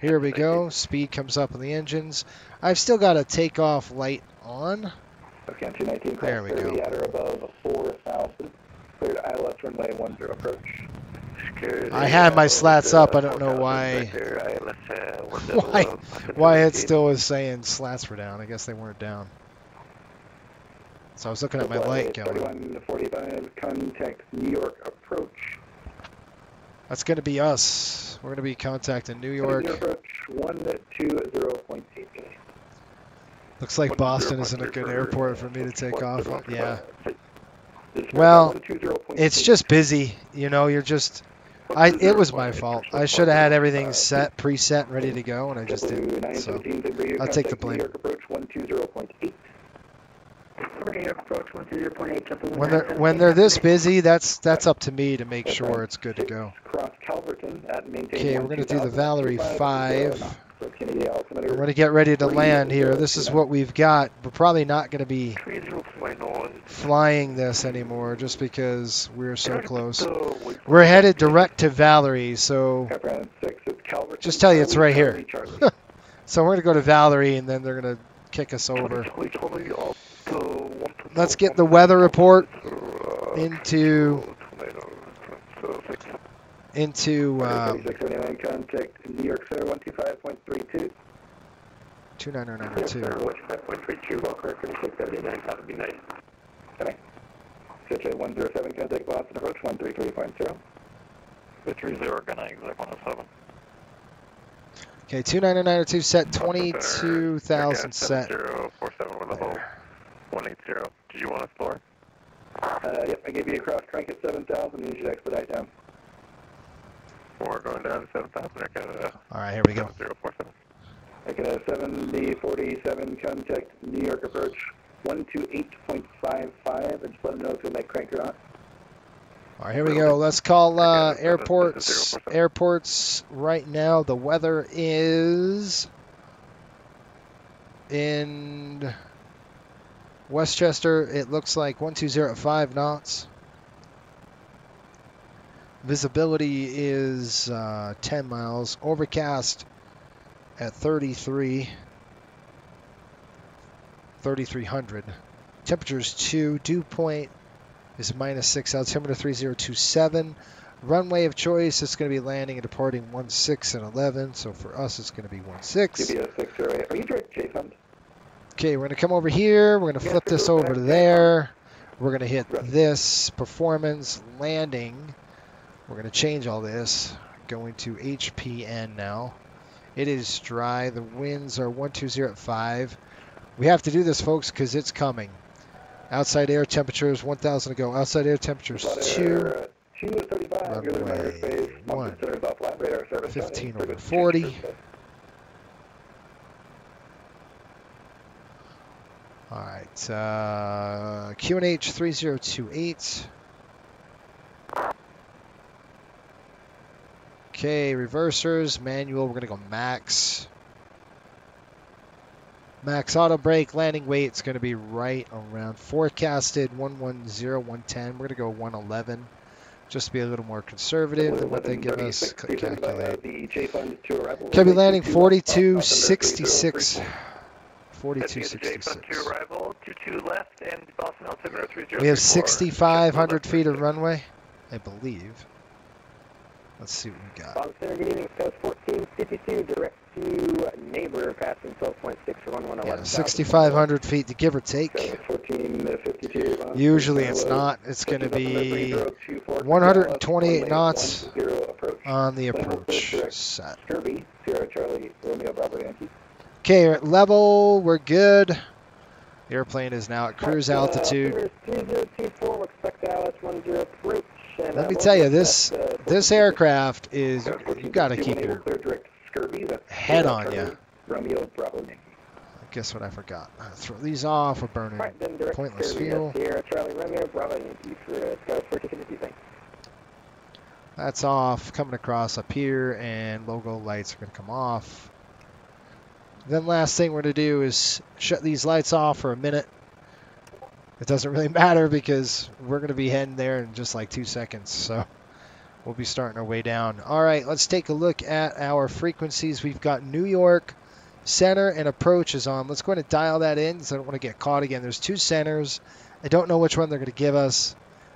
Here we go. Speed comes up on the engines. I've still got a takeoff light on. Okay, 219, There we go. at or above 4,000. Cleared ILS runway 10 approach. I had my slats up. I don't know why. Why it still is saying slats were down. I guess they weren't down. So I was looking at my light going. 4145, contact New York approach. That's going to be us. We're going to be contacting New York. Approach 120.8. Looks like Boston isn't a good airport for me to take off. Yeah. Well, it's just busy. You know, you're just... It was my fault. I should have had everything set, preset, and ready to go, and I just didn't. So I'll take the blame. Approach 120.8. When they're this busy, that's up to me to make sure it's good to go. Okay, we're going to do the Valerie 5. We're going to get ready to land here. This is what we've got. We're probably not going to be flying this anymore just because we're so close. We're headed direct to Valerie, so just tell you it's right here. So we're going to go to Valerie, and then they're going to kick us over. Let's get the weather report into contact New York Center 125.32. 29092. 5.32, Walker 3679, that would be nice. Okay. Switch at 107, contact Boston approach 133.0. 30, gonna exit 107. Okay, 29092 set, 22,000 set. 047 with level 180. Did you want to explore? Yep, I gave you a cross crank at 7,000 and you should expedite down. 4 going down to 7,000 or Canada. All right, here we go. 047. I can have 7047, contact New York approach 128.55 and just let them know if you'll make crank or not. All right, here we go. Let's call airports. Airports right now. The weather is in Westchester. It looks like 120 at 5 knots. Visibility is 10 miles. Overcast at 3,300. Temperature is 2. Dew point is -6. Altimeter 3027. Runway of choice is going to be landing and departing 16 and 11. So for us, it's going to be 16. Are you direct J-Fund? Okay, we're going to come over here. We're going to flip this over to there. We're going to hit this performance landing. We're going to change all this. Going to HPN now. It is dry. The winds are 120 at 5. We have to do this, folks, because it's coming. Outside air temperatures, 1,000 to go. Outside air temperatures, 2. Runway 1. 15 over 40. All right. QNH 3028. Okay, reversers, manual. We're going to go max. Max auto brake, landing weight is going to be right around forecasted 110, 110. We're going to go 111, just to be a little more conservative than what they give us. Calculate. Can be landing 4266 4266. To arrival, 22 left, and Boston altimeter 3034. We have 6,500 feet of runway, I believe. Let's see what we got. Boston Center, good evening. South 1452, direct to neighbor, passing 12.6 for 1111. Yeah, 6,500 feet to give or take. 1452. Usually it's not. It's going to be 128 knots on the approach set. Kirby, Sierra Charlie, Romeo Bravo Yankee. Okay, we're at level. We're good. The airplane is now at cruise altitude. 3024, expect Alice 10 approach. Let me tell you, this aircraft is, you got to keep your head on you. Romeo Bravo Yankee. Guess what I forgot? Throw these off. We're burning pointless fuel. Sierra Charlie, Romeo Bravo Yankee for Sky 1452. That's off. Coming across up here, and logo lights are going to come off. Then last thing we're going to do is shut these lights off for a minute. It doesn't really matter because we're going to be heading there in just like 2 seconds. So we'll be starting our way down. All right, let's take a look at our frequencies. We've got New York center and approach is on. Let's go ahead and dial that in because I don't want to get caught again. There's 2 centers. I don't know which one they're going to give us.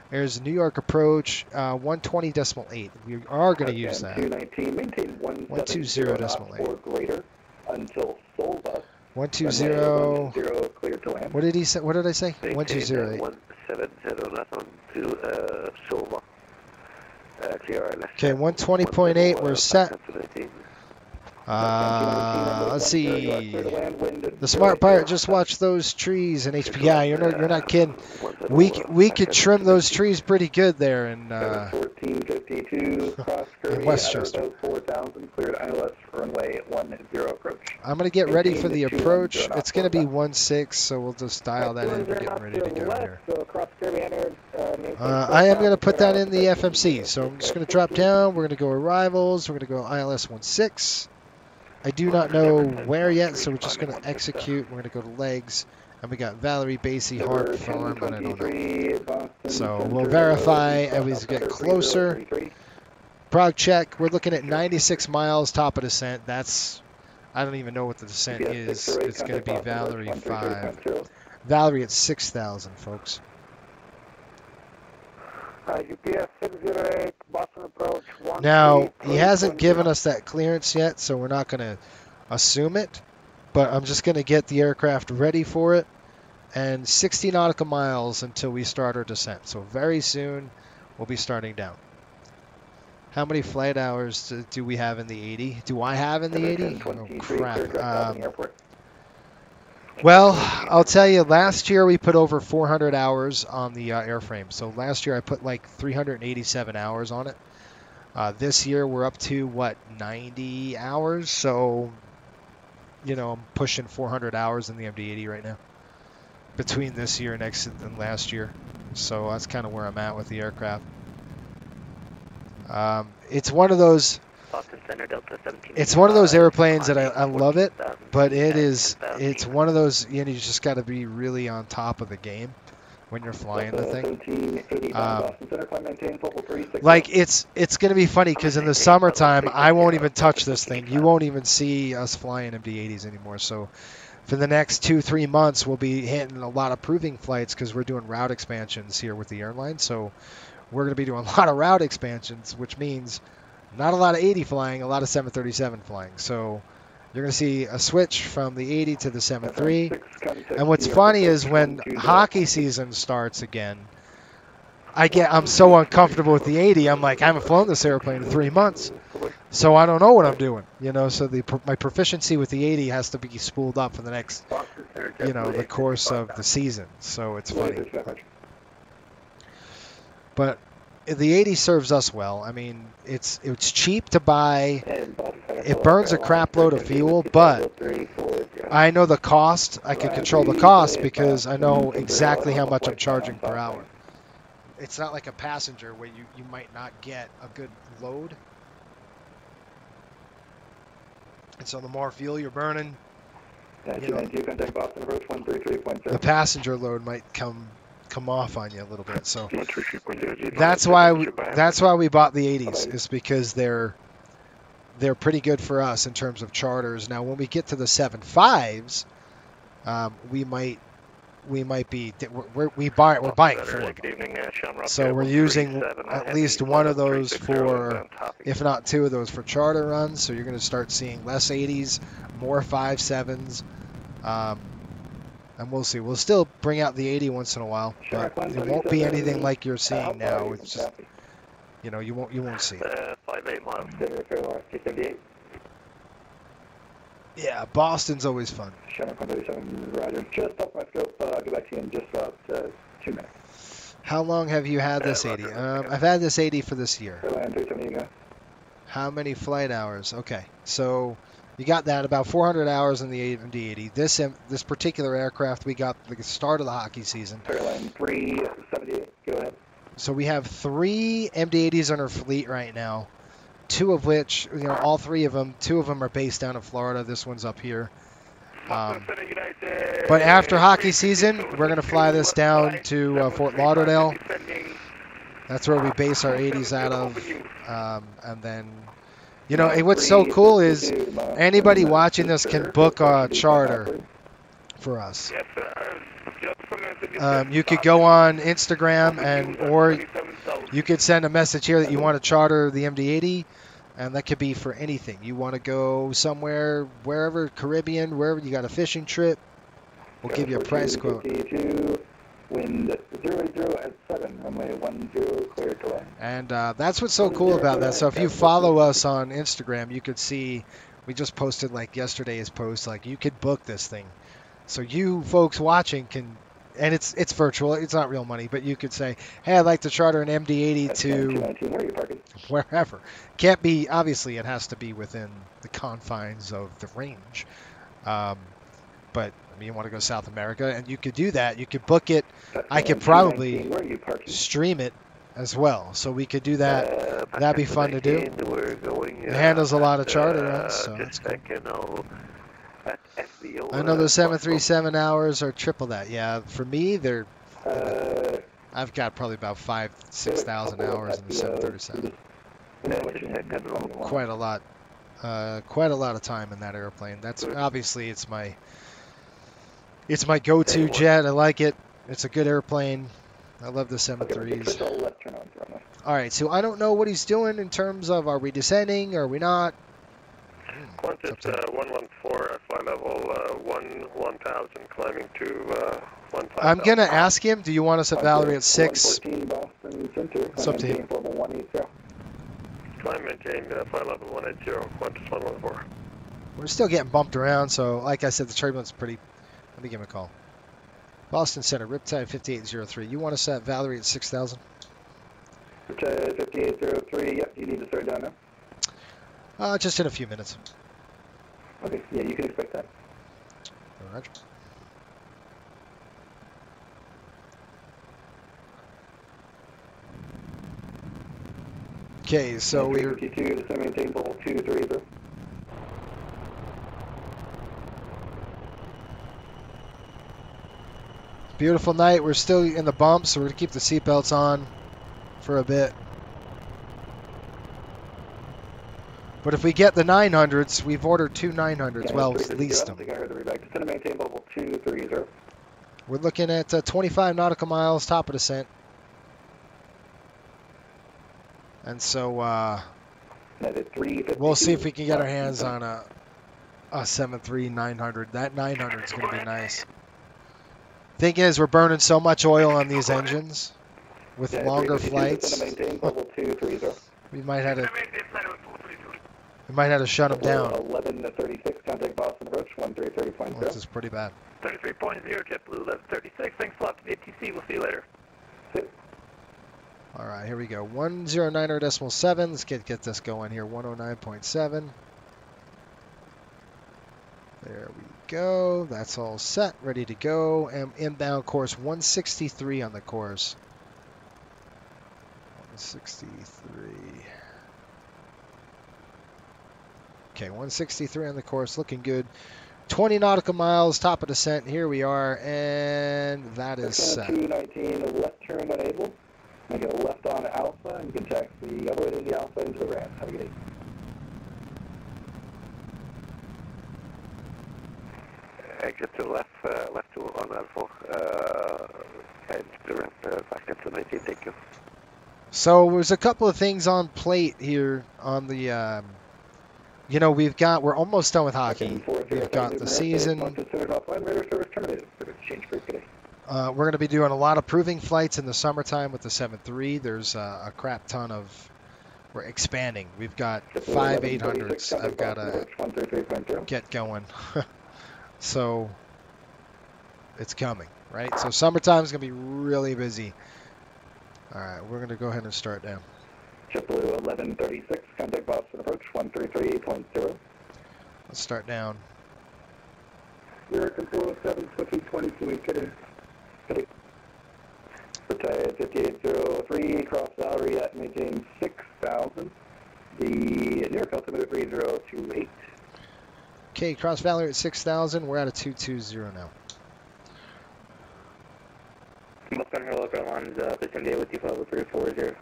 There's New York approach, 120.8. We are going to use that. 219, maintain 120.8. or greater until Solva. 120. Clear to land. What did he say? What did I say? 120. 170 left on to Silva. Okay, 120.8. We're set. Let's see. The smart pirate just watched those trees in HPI. You're not kidding. We could trim those trees pretty good there in Westchester. I'm gonna get ready for the approach. It's gonna be 16, so we'll just dial that in. We're getting ready to go here. I am gonna put that in the FMC. So I'm just gonna drop down. We're gonna go arrivals. We're gonna go ILS 16. I do not know where yet, so we're just going to execute. We're going to go to legs, and we got Valerie Basie, Hart Farm, and I don't know. So we'll verify as we get closer. Prog check. We're looking at 96 miles top of descent. That's, I don't even know what the descent is. It's going to be Valerie 5. Valerie at 6,000, folks. UPS 608, Boston approach. Now, he hasn't given us that clearance yet, so we're not going to assume it. But I'm just going to get the aircraft ready for it. And 60 nautical miles until we start our descent. So very soon, we'll be starting down. How many flight hours do we have in the 80? Do I have in the 80? Oh, crap. Well, I'll tell you, last year we put over 400 hours on the airframe. So last year I put like 387 hours on it. This year we're up to, what, 90 hours? So, you know, I'm pushing 400 hours in the MD-80 right now. Between this year and last year. So that's kind of where I'm at with the aircraft. It's one of those... It's one of those airplanes that I love it, but it's one of those, you know, you just got to be really on top of the game when you're flying the thing. Like it's going to be funny because in the summertime I won't even touch this thing. You won't even see us flying MD-80s anymore. So for the next 2-3 months we'll be hitting a lot of proving flights because we're doing route expansions here with the airline. So we're going to be doing a lot of route expansions, which means not a lot of 80 flying, a lot of 737 flying. So you're going to see a switch from the 80 to the 73. And what's funny is when hockey season starts again, I'm so uncomfortable with the 80. I'm like, I haven't flown this airplane in 3 months, so I don't know what I'm doing. You know, so my proficiency with the 80 has to be spooled up for the next, you know, the course of the season. So it's funny. But the 80 serves us well. I mean, it's cheap to buy. It burns a crap load of fuel, but I know the cost. I can control the cost because I know exactly how much I'm charging per hour. It's not like a passenger where you might not get a good load. And so the more fuel you're burning, you know, the passenger load might come off on you a little bit. So that's why we bought the 80s, is because they're pretty good for us in terms of charters. Now when we get to the 75s, we might be we're buying 4 of them. Good evening, Sean Ross. So we're using at least one of those for, if not 2 of those for charter runs. So you're going to start seeing less 80s, more 5.7s, and we'll see. We'll still bring out the 80 once in a while, but it won't be anything like you're seeing now. It's just, you won't see it. 5-8 miles. Yeah, Boston's always fun. Roger. Just off my scope. I'll get back to you in just about 2 minutes. How long have you had this 80? I've had this 80 for this year. Go. How many flight hours? Okay, so you got that about 400 hours in the MD-80. This particular aircraft we got at the start of the hockey season. Airline 378. Go ahead. So we have 3 MD-80s in our fleet right now. 2 of which, all 3 of them, 2 of them are based down in Florida. This one's up here. But after hockey season, we're going to fly this down to Fort Lauderdale. That's where we base our 80s out of. And then, what's so cool is anybody watching this can book a charter for us. You could go on Instagram or you could send a message here that you want to charter the MD-80. And that could be for anything. You want to go somewhere, wherever, Caribbean, wherever you got a fishing trip, we'll give you a price quote. Wind 080 at 7, runway 10, clear to land. And that's what's so cool about that. So if you follow us on Instagram, you could see, we just posted like yesterday's post, like you could book this thing. So you folks watching can, and it's virtual, it's not real money, but you could say, hey, I'd like to charter an MD-80 to wherever. Can't be, obviously it has to be within the confines of the range. But you want to go to South America, and you could do that. You could book it. I could probably stream it as well. So we could do that. That'd be fun to do. It handles a lot of charter runs, so that's cool. I know those 737 hours are triple that. Yeah, for me, I've got probably about 6,000 hours in the 737. Quite a lot of time in that airplane. That's obviously it's my go-to jet. I like it. It's a good airplane. I love the 73s. All right, so I don't know what he's doing in terms of, are we descending? Are we not? Qantas 114, fly level 1000, climbing to 15,000. I'm going to ask him, do you want us at Valerie at 6? It's up to him. Climb maintain, fly level 180, Qantas 114. We're still getting bumped around, so like I said, the turbulence is pretty... Let me give him a call. Boston Center, Riptide 5803. You want us at Valerie at 6,000? Riptide 5803, yep, you need to start down now? Just in a few minutes. Okay, yeah, you can expect that. Roger. Okay, so we're... 52 to maintain level 230. Beautiful night. We're still in the bumps, so we're going to keep the seatbelts on for a bit. But if we get the 900s, we've ordered 2 900s. Yeah, well, leased them. We're looking at 25 nautical miles, top of descent. And so we'll see if we can get our hands on a 737-900. That 900 is going to be nice. Thing is, we're burning so much oil on these engines with longer flights. We might have to shut them down. 11 to 36, contact Boston approach 1330.0. This is pretty bad. 33.0, JetBlue 1136. Thanks a lot to the ATC. We'll see you later. All right, here we go. 109.7. Let's get this going here. 109.7. There we go. That's all set, ready to go. And inbound course 163 on the course. 163. Okay, 163 on the course, looking good. 20 nautical miles, top of descent. Here we are, and that is set. 219, left turn when able. Make a left on Alpha, and you can taxi all the way to the Alpha into the ramp. Have a good day. exit to left, left to on level, and direct back into 19, thank you. So there's a couple of things on plate here on the, you know, we're almost done with hockey. We've got the season. We're going to be doing a lot of proving flights in the summertime with the 7.3. There's a crap ton of, we're expanding. We've got 5 800s I've got to get going. So it's coming, right? So summertime is going to be really busy. All right, we're going to go ahead and start now. JetBlue 1136, contact Boston approach 133.0. Let's start down. American 407, 2022, kidding. Retired 5803, cross Valerie at maintain 6000. The near altimeter 3028. Okay, cross Valerie at 6,000. We're at a 220 now. Local ones, vicinity with default 340.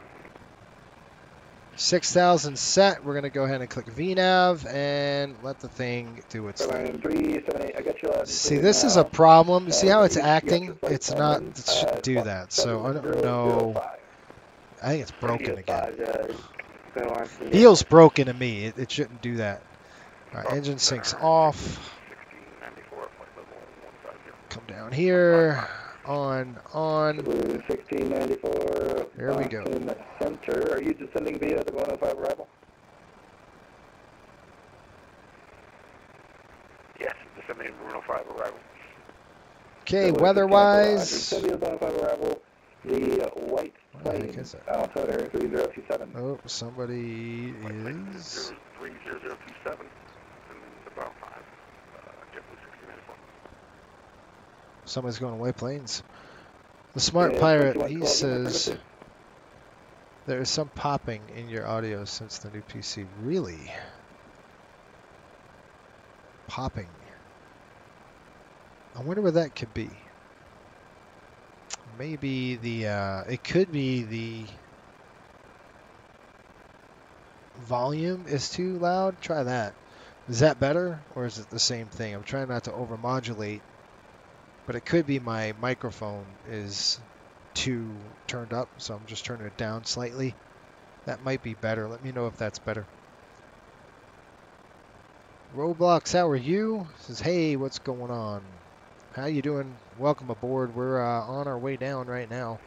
6,000 set. We're going to go ahead and click VNAV and let the thing do its thing. 378, I got you last. See, this is a problem. You see how it's acting? It's not, it shouldn't do that. So I don't know. I think it's broken again. Feels broken to me. It shouldn't do that. All right, engine syncs off. Come down here. On. 1694. There we go. Center. Are you descending via the 105 arrival? Yes, descending 105 arrival. Okay, weather-wise. Descending the 105 arrival. The white plane. Altimeter 3027. Oh, somebody is. 3027. About 5. JetBlue 1694. Somebody's going away planes. The smart pirate, he says there is some popping in your audio since the new PC. Really? Popping. I wonder what that could be. Maybe the, it could be the volume is too loud. Try that. Is that better or is it the same thing? I'm trying not to overmodulate. But it could be my microphone is too turned up, so I'm just turning it down slightly. That might be better. Let me know if that's better. Roblox, how are you? Says, hey, what's going on? How you doing? Welcome aboard. We're on our way down right now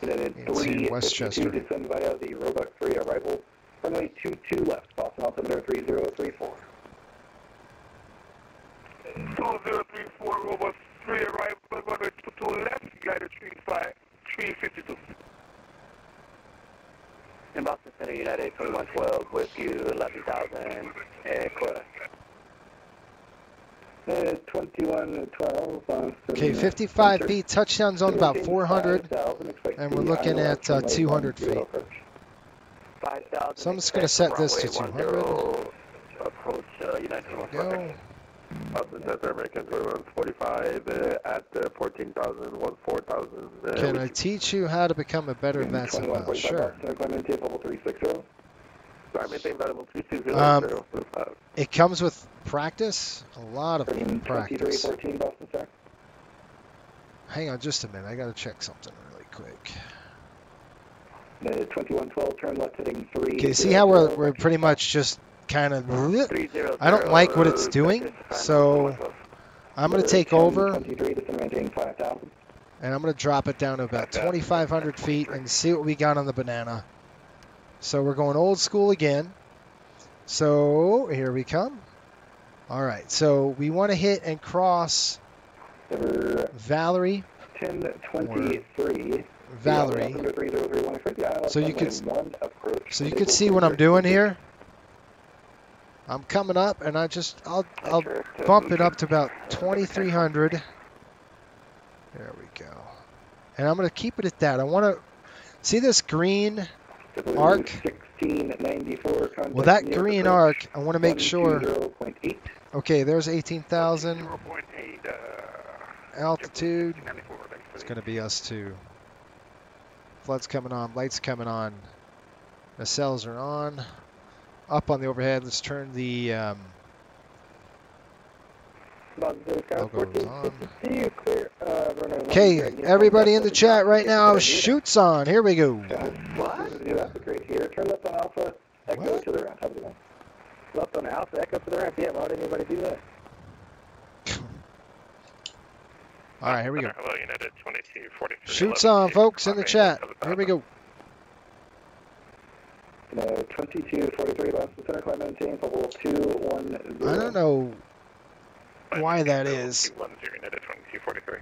into Westchester. Descend via the Robux 3 arrival. Runway 22 left, Boston altimeter 3034. 2034 Robux 3 arrival, runway 22 left, guided 352. In Boston Center, United 2112 with you 11,000 Quota. 2112. Okay, 55 feet, touchdown zone about 400, and we're looking at 200 feet. So I'm just going to set this to 200. Approach United 2112. Boston Center, American 2145 at 14,000, 4,000. Can I teach you how to become a better Matson pilot? Sure. It comes with practice, a lot of practice. Hang on just a minute, I gotta check something really quick. 2112, turn left heading 3. Okay, see how we're pretty much just kind of, I don't like what it's doing, so I'm going to take over, and I'm going to drop it down to about 2,500 feet and see what we got on the banana. So we're going old school again. So here we come. All right, so we want to hit and cross Valerie. 1023. Valerie. So you could see what I'm doing here. I'm coming up, and I'll bump it up to about 2,300. There we go. And I'm going to keep it at that. I want to see this green arc. Well, that green arc, I want to make sure. Okay, there's 18,000. Altitude. It's going to be us too. Flood's coming on. Lights coming on. The cells are on. Up on the overhead. Let's turn the Logo's on. Okay, everybody in the chat right now, shoots on. Here we go. What? That's great here. Turn left on Alpha, Echo to the ramp. Left on Alpha, Echo to the ramp. Yeah, why would anybody do that? All right, here we go. Hello, United 2243. Shoots on, folks, in the chat. Here we go. 2243, last center climb maintain, level 210. I don't know why that is. 210, United 2243.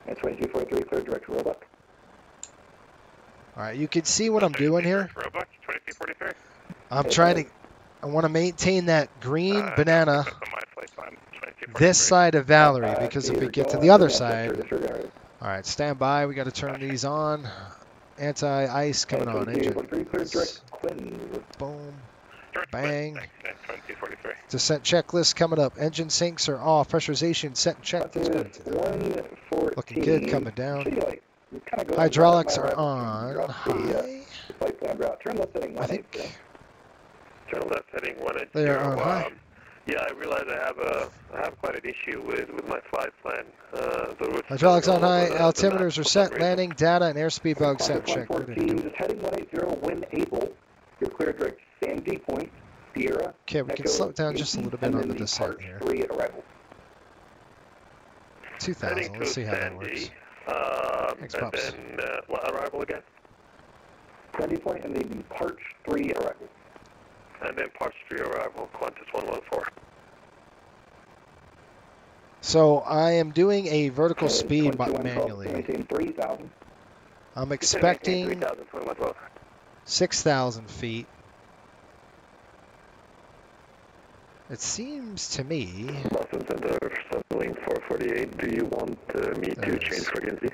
2243, clear direct Roebuck. All right, you can see what I'm doing here. Roebuck 2243. I'm trying to, I want to maintain that green banana this side of Valerie, because if we get to the other side, all right, stand by. We got to turn these on. Anti-ice coming on. Engine. Boom. Bang. Descent checklist coming up. Engine sinks are off. Pressurization set checklist. Looking good coming down. Hydraulics are on. High. I think Turn left heading 180. they are on high. Yeah, I realize I have quite an issue with my flight plan. Hydraulics on high. Altimeters are set. Landing data and airspeed bug set. Check. We're good. Just heading 180 when able. You're clear direct Sandy Point, Sierra. Okay, we can slow it down just a little bit on the descent here. 2,000. Let's see how that works. Thanks, Pops. And then, what arrival again? Sandy Point and then Parch 3 arrival. And then Parch 3 arrival, Qantas 114. So I am doing a vertical speed but manually. 3,000. I'm expecting 3,000, 2112. 6,000 feet. It seems to me. Boston Center, Sunwing 448. Do you want me to change frequency?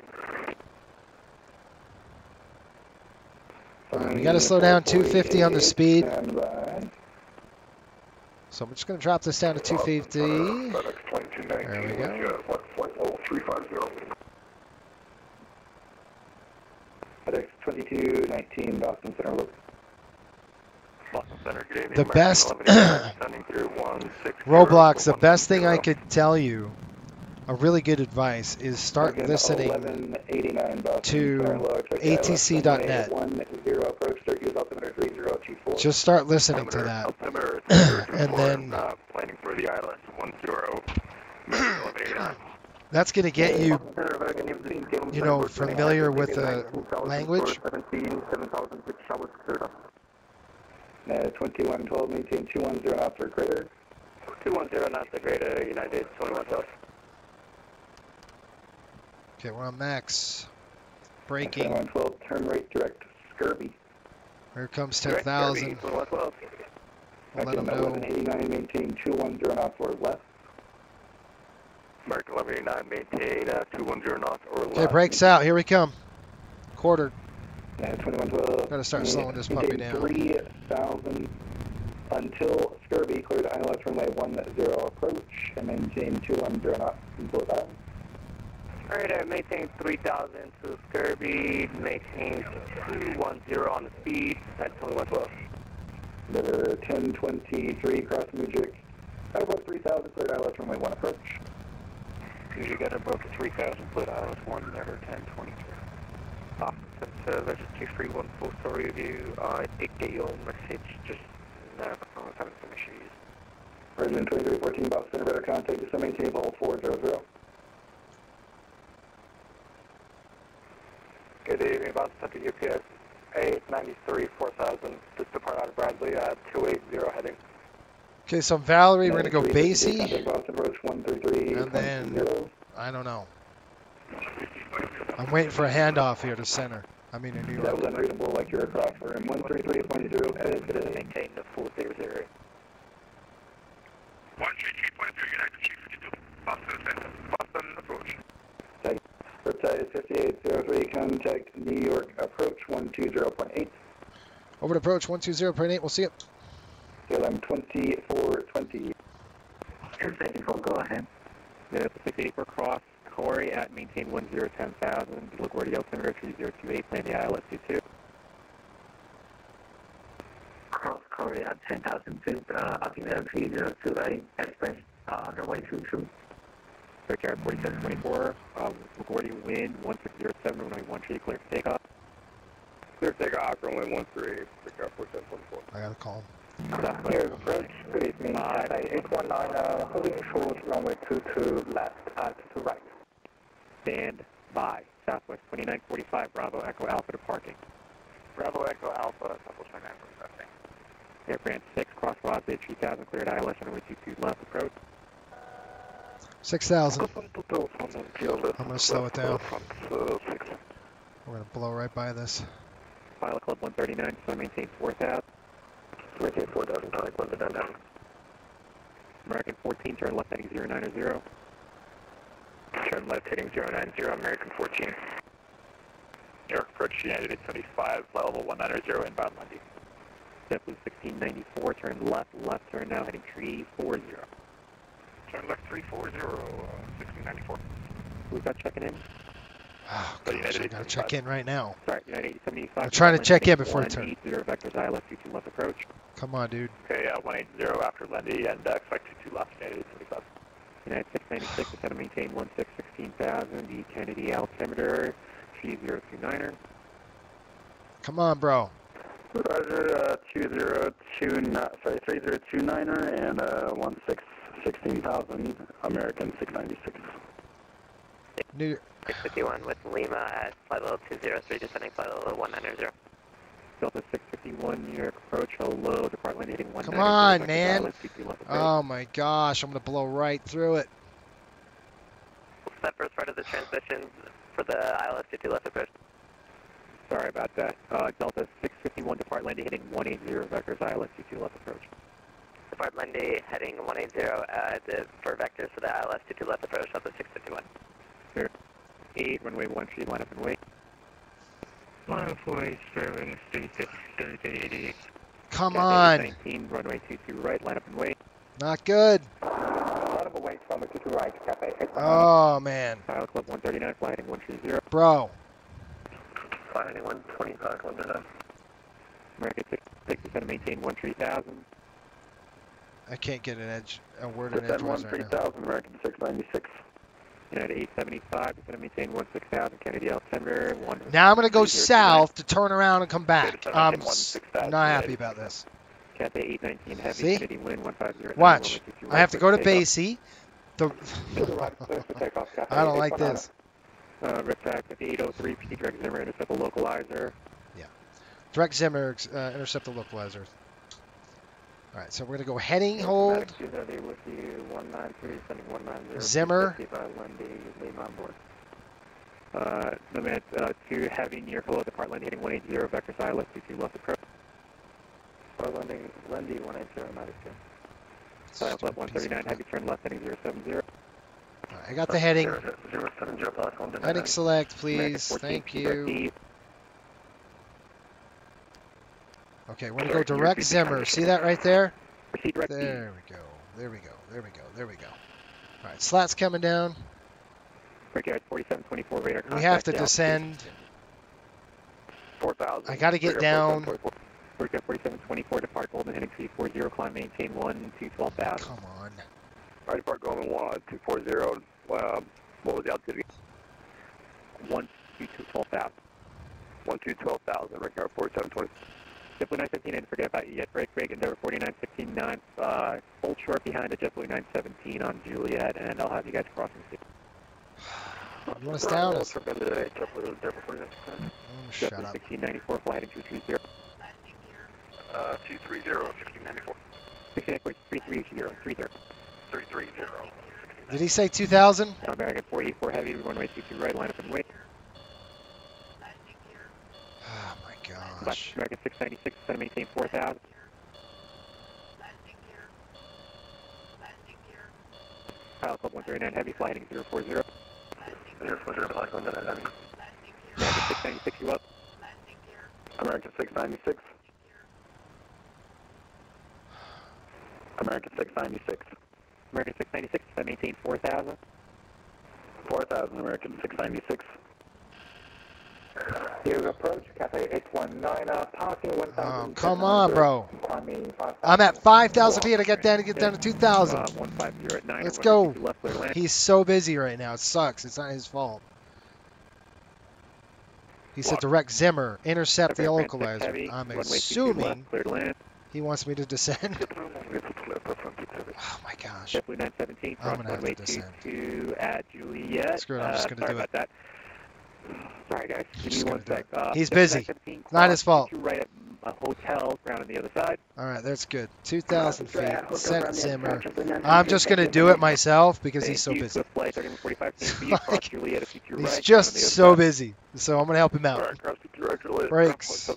We got to slow down 250 on the speed. So I'm just going to drop this down to 250. There we go. FedEx 2219 Boston Center. The best Roblox, the best thing I could tell you, a really good advice, is start listening to atc.net. Just start listening to that. And then that's going to get you, you know, familiar with the language. 2112, maintain 210 knots or greater. 210 knots or greater, United 2112. Okay, we're on max. Braking. 2112, turn right direct Skirby. Here comes 10,000. We'll let them know. 1189, maintain 210 knots or less. American 1189, maintain 210 knots or less. Okay, brakes out. Here we come. Quartered. 2112. Gotta start slowing this puppy down. 3,000 until Skirby, cleared ILS runway 10 approach, and maintain 210 knots below that. Alright, maintain 3,000 to Skirby, maintain 210 on the speed at 2112. Number 1023, cross Mujik, above 3,000, cleared ILS runway 1 approach. You got above 3,000, cleared ILS 1, never 1023. Registry 314, sorry review. I did get your message, just I was having some issues. Resident 2314, Boston, better contact, just maintain level 400. Good evening, Boston Center, UPS 893 4000, just depart out of Bradley at 280 heading. Okay, so Valerie, we're going to go Basie. Boston Roach 133, And then, I don't know. I'm waiting for a handoff here to center. I mean, in New York. That was unreadable, like you're across for him. 133.0, headed. Maintain the 400. 133.0, United Chief 52, Boston Center, Boston approach. Reptile 5803, contact New York approach 120.8. Over to approach 120.8. We'll see it. KLM 2420. Go ahead. The 684 cross Corey at maintain 1010,000. LaGuardia altimeter 3028, land the ILS 22. Cross Corey at 10,000 feet, altimeter 302, right? Express. Underway 22. Search 4724, recording wind 1607, runway 13, clear for takeoff. Clear takeoff, runway 13, takeoff 4724. I gotta call him. Clear approach. Good evening. 819, holding short, runway 22 left, altitude right. Stand by. Southwest 2945, Bravo Echo Alpha to parking. Bravo Echo Alpha, Southwest 2945. Air France 6, crosswise 3000, cleared ILS, runway 22 left approach. 6,000. I'm gonna slow it down. We're gonna blow right by this. Pilot Club 139, so maintain 4000. Maintain 4000, contact 1 American 14, turn left heading 090. Turn left heading 090, American 14. Air approach United 875, flight level 190, inbound Lundy. JetBlue 1694, turn left turn now heading 340. Turn left 340, 1694. We've got checking in. Oh, gosh, I gotta check in right now. Sorry, United 875. I'm trying to check in before I turn. 180 vectors ILS 22 left approach. Come on, dude. Okay, 180 after Lundy and expect 22 left, United 875. United 696 is going to maintain 16,000. The Kennedy altimeter 3029er. Come on, bro. Roger, 3029er and 16,000, American 696. New 651 with Lima at flight level 203, descending flight level 190. Delta 651, New York approach, hello, depart landing 190. Come on, man. Oh my gosh, I'm gonna blow right through it. What's that first part of the transmission for the ILS 22 left approach? Sorry about that. Delta 651, depart landing heading 180, vectors ILS 22 left approach. Depart landing heading 180 for vectors for the ILS 22 left approach, Delta 651. Clear. 8, runway 13, line up and wait. Line up and wait, serving 3080. Come on. 19, runway 22 right, line up and wait. Not good. Line up and wait, runway 22 right, Cafe. Oh, man. Pilot Club 139, flight heading 130. Bro. Flight heading 125, 139. American 6 is going to maintain 13,000. I can't get a word in edgewise right now. 13,000, American 696. United 875 is going to maintain 16,000. Kennedy altimeter 1. Now I'm going to go south to turn around and come back. I'm not happy about this. Cathay 819 heavy. See? Kennedy wind 150. Watch. I have to go to base. I don't like this. Riptack at the 803, proceed direct Zimmer, intercept the localizer. Yeah. Direct Zimmer, intercept the localizer. All right, so we're going to go heading, hold. With you, 193, sending 190. Zimmer. Limit 2 heavy near below depart landing heading 180, vector ILS 22 left approach. Landing, Lundy 180, 92. Silent left 139, heavy turn left heading 070. All right, I got the heading. 070, Heading select, please. Thank you. Okay, we're going to go direct Zimmer. See that right there? There we go. There we go. There we go. There we go. All right, slats coming down. Brickyard 4724 radar. We have to descend. 4,000. I got to get down. Brickyard 4724 depart Golden heading 340, climb maintain 1 to 12,000. Come on. Alright, depart Golden 240. What was the altitude? 1 to 12,000. 1 to 12,000. Brickyard 4720. JetBlue 917, and forget about you yet. Break, Endeavor 4969. Hold short behind the JetBlue 917 on Juliet, and I'll have you guys crossing. You want us down? JetBlue Endeavor 4969. Shut JetBlue up. 1694, flight heading 230. 230, 1694. 330. 330. Did he say 2,000? American 484 heavy, runway 22 right, line up and wait. Oh my But gosh. American 696 is going to maintain 4,000. Pilot Club 139 heavy, flight heading 040. 040, flight 139. American 696, you up? American 696. American 696. American 696 is going to maintain 4,000. 4,000, American 696. You approach Cafe 819, passing 1,000. Oh, come on, bro. I'm at 5,000 feet. I get down to 2,000. 150 at 9. Let's go. Left clear land. He's so busy right now. It sucks. It's not his fault. He said direct Zimmer, intercept the localizer. I'm assuming he wants me to descend. Oh my gosh. I'm gonna have to descend. To add Juliet. Screw it, I'm just gonna do it. That. Sorry guys, give me 1 sec. He's busy. Not his fault. Right at a hotel, ground on the other side. All right, that's good. 2,000 feet. Set Zimmer. I'm just gonna do it myself because he's so busy. He's just so busy. So I'm gonna help him out. Brakes.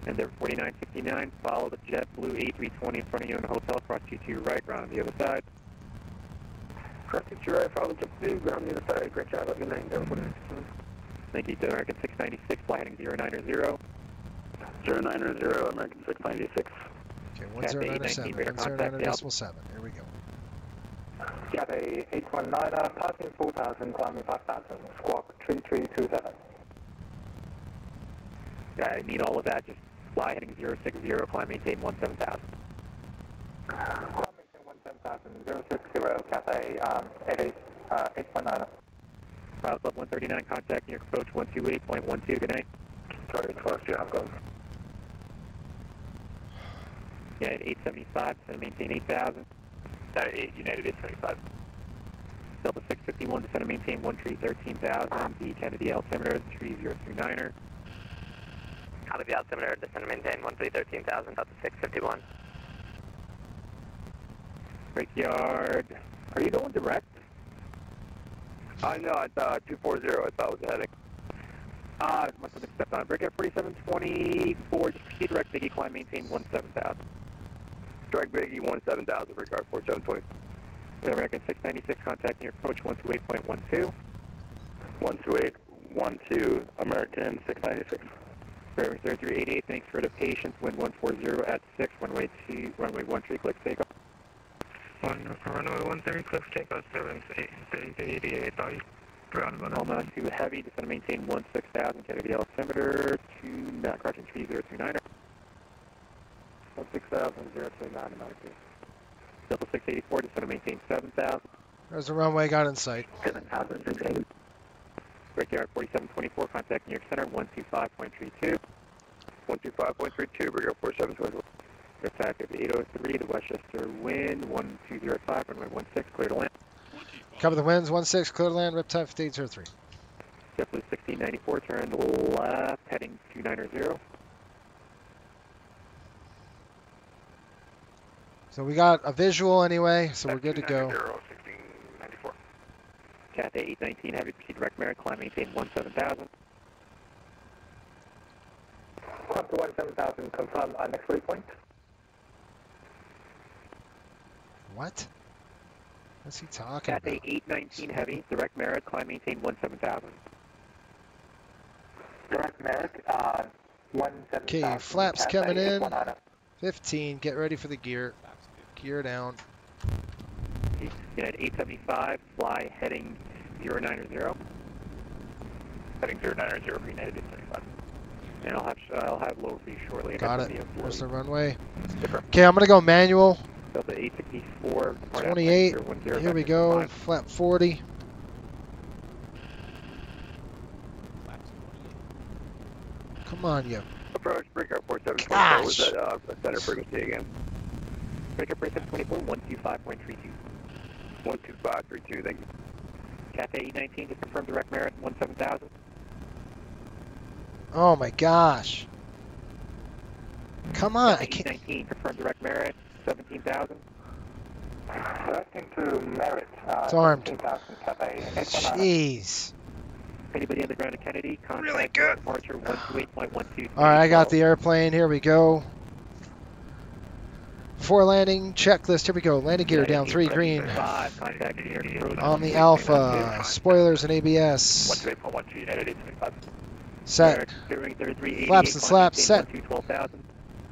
And they're 4969. Follow the JetBlue A320 in front of you in the hotel. Cross T2 right, ground on the other side. Cross T2 right, follow JetBlue, ground on the other side. Great job. Let me know. Thank you to American 696, fly heading 090. 090, American 696. Okay, 1097. 1090.7. Here we go. Cathay 819, passing 4,000, climbing 5,000. Squawk 3327. I need all of that. Just fly heading 060, climb maintain 17,000. Climb maintain 17,000, 060, Cathay 819. Route level 139, contact near approach 128.12, good night. Sorry, close to Alco. United 875, so maintain 8,000. United 875. Delta 651, descend and maintain 13,000. The Kennedy altimeter 3039er. Out of the altimeter, descend and maintain 13,000, Delta 651. Brickyard. Are you going direct? No, it's 240. I thought was the heading. Must have been stepped on. Brickyard 4724. Just proceed direct, Biggie, climb, maintain 17,000. Direct Biggie 17,000. Brickyard 4720. American 696, contact near approach 128.12. 128.12, American 696. Fairway 3388, thanks for the patience. Wind 140 at 6, runway 13, click takeoff. Runway 13, click takeoff, 788, ground Omaha to heavy, descend and maintain 16,000, Kennedy altimeter, to crossing 3039er. 16,000, 039, Delta 684, descend and maintain 7,000. There's the runway, got in sight. 7,000, Brickyard 4724, contact New York Center, 125.32. 125.32, Brickyard 4724. Attack of 803, the Westchester wind, 1205, runway 16, clear to land. Cover the winds, 16, clear to land, Riptide 5803. JetBlue 1694, turn left, heading 290. So we got a visual anyway, so we're good to go. 1694. Cathay 819, heavy proceed direct merit, climb, maintain 17,000. Climb to 17,000, confirm next waypoint. What? What's he talking Cathay about? 819, heavy, direct merit, climb, maintain 17,000. Direct merit, 17,000. Okay, flaps coming in. 15, get ready for the gear. Gear down. United 875, fly heading 090. Heading 090 for United 875. And I'll have lower for you shortly. Got it. Where's the runway? Okay, I'm gonna go manual. Delta 864. 28. Here we go. Flap 40. Come on, you. Approach Brickyard 4724. Was that center frequency again? Brickyard 4724, 125.32. 12532, thank you. Cathay 819, just confirm direct merit, 17,000. Oh my gosh. Come on, I can't. 819, confirm direct merit, 17,000. Directing to merit, It's armed. 17,000, Cathay 819. Jeez. Anybody on the ground at Kennedy? Contact Really good. Departure 128.12. Alright, I got the airplane. Here we go. Before landing, checklist. Here we go. Landing gear down 3 green. On the Alpha. Spoilers and ABS. 128.12, United 875. Set. Flaps and slaps. Set.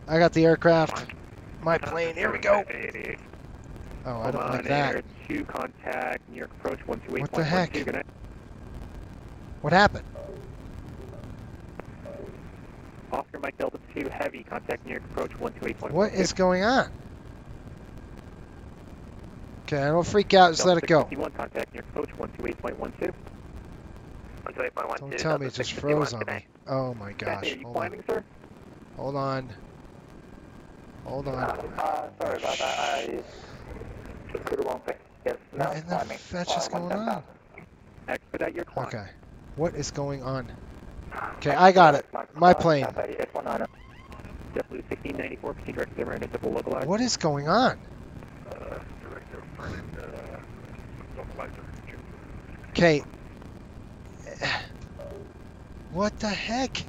I got the aircraft. My plane. Here we go. Oh, I don't like that. To contact New York approach 128.12. What the heck? What happened? Oscar Mike Delta 2 Heavy, contact New York approach 128.1. What is going on? Okay, I don't freak out. Just let it go. 651, contact New York approach 128.12. 128.12. Don't tell me it just froze on me. Oh my gosh. Are you Hold climbing, on. sir? Hold on. Hold on. Sorry about that. I just put the wrong thing. Yes, now What in the climbing. fetch is going on? Expedite your climb. Okay. What is going on? Okay, I got it. My plane. JetBlue 1694, proceed direct to and into localized. What is going on? Okay. What the heck?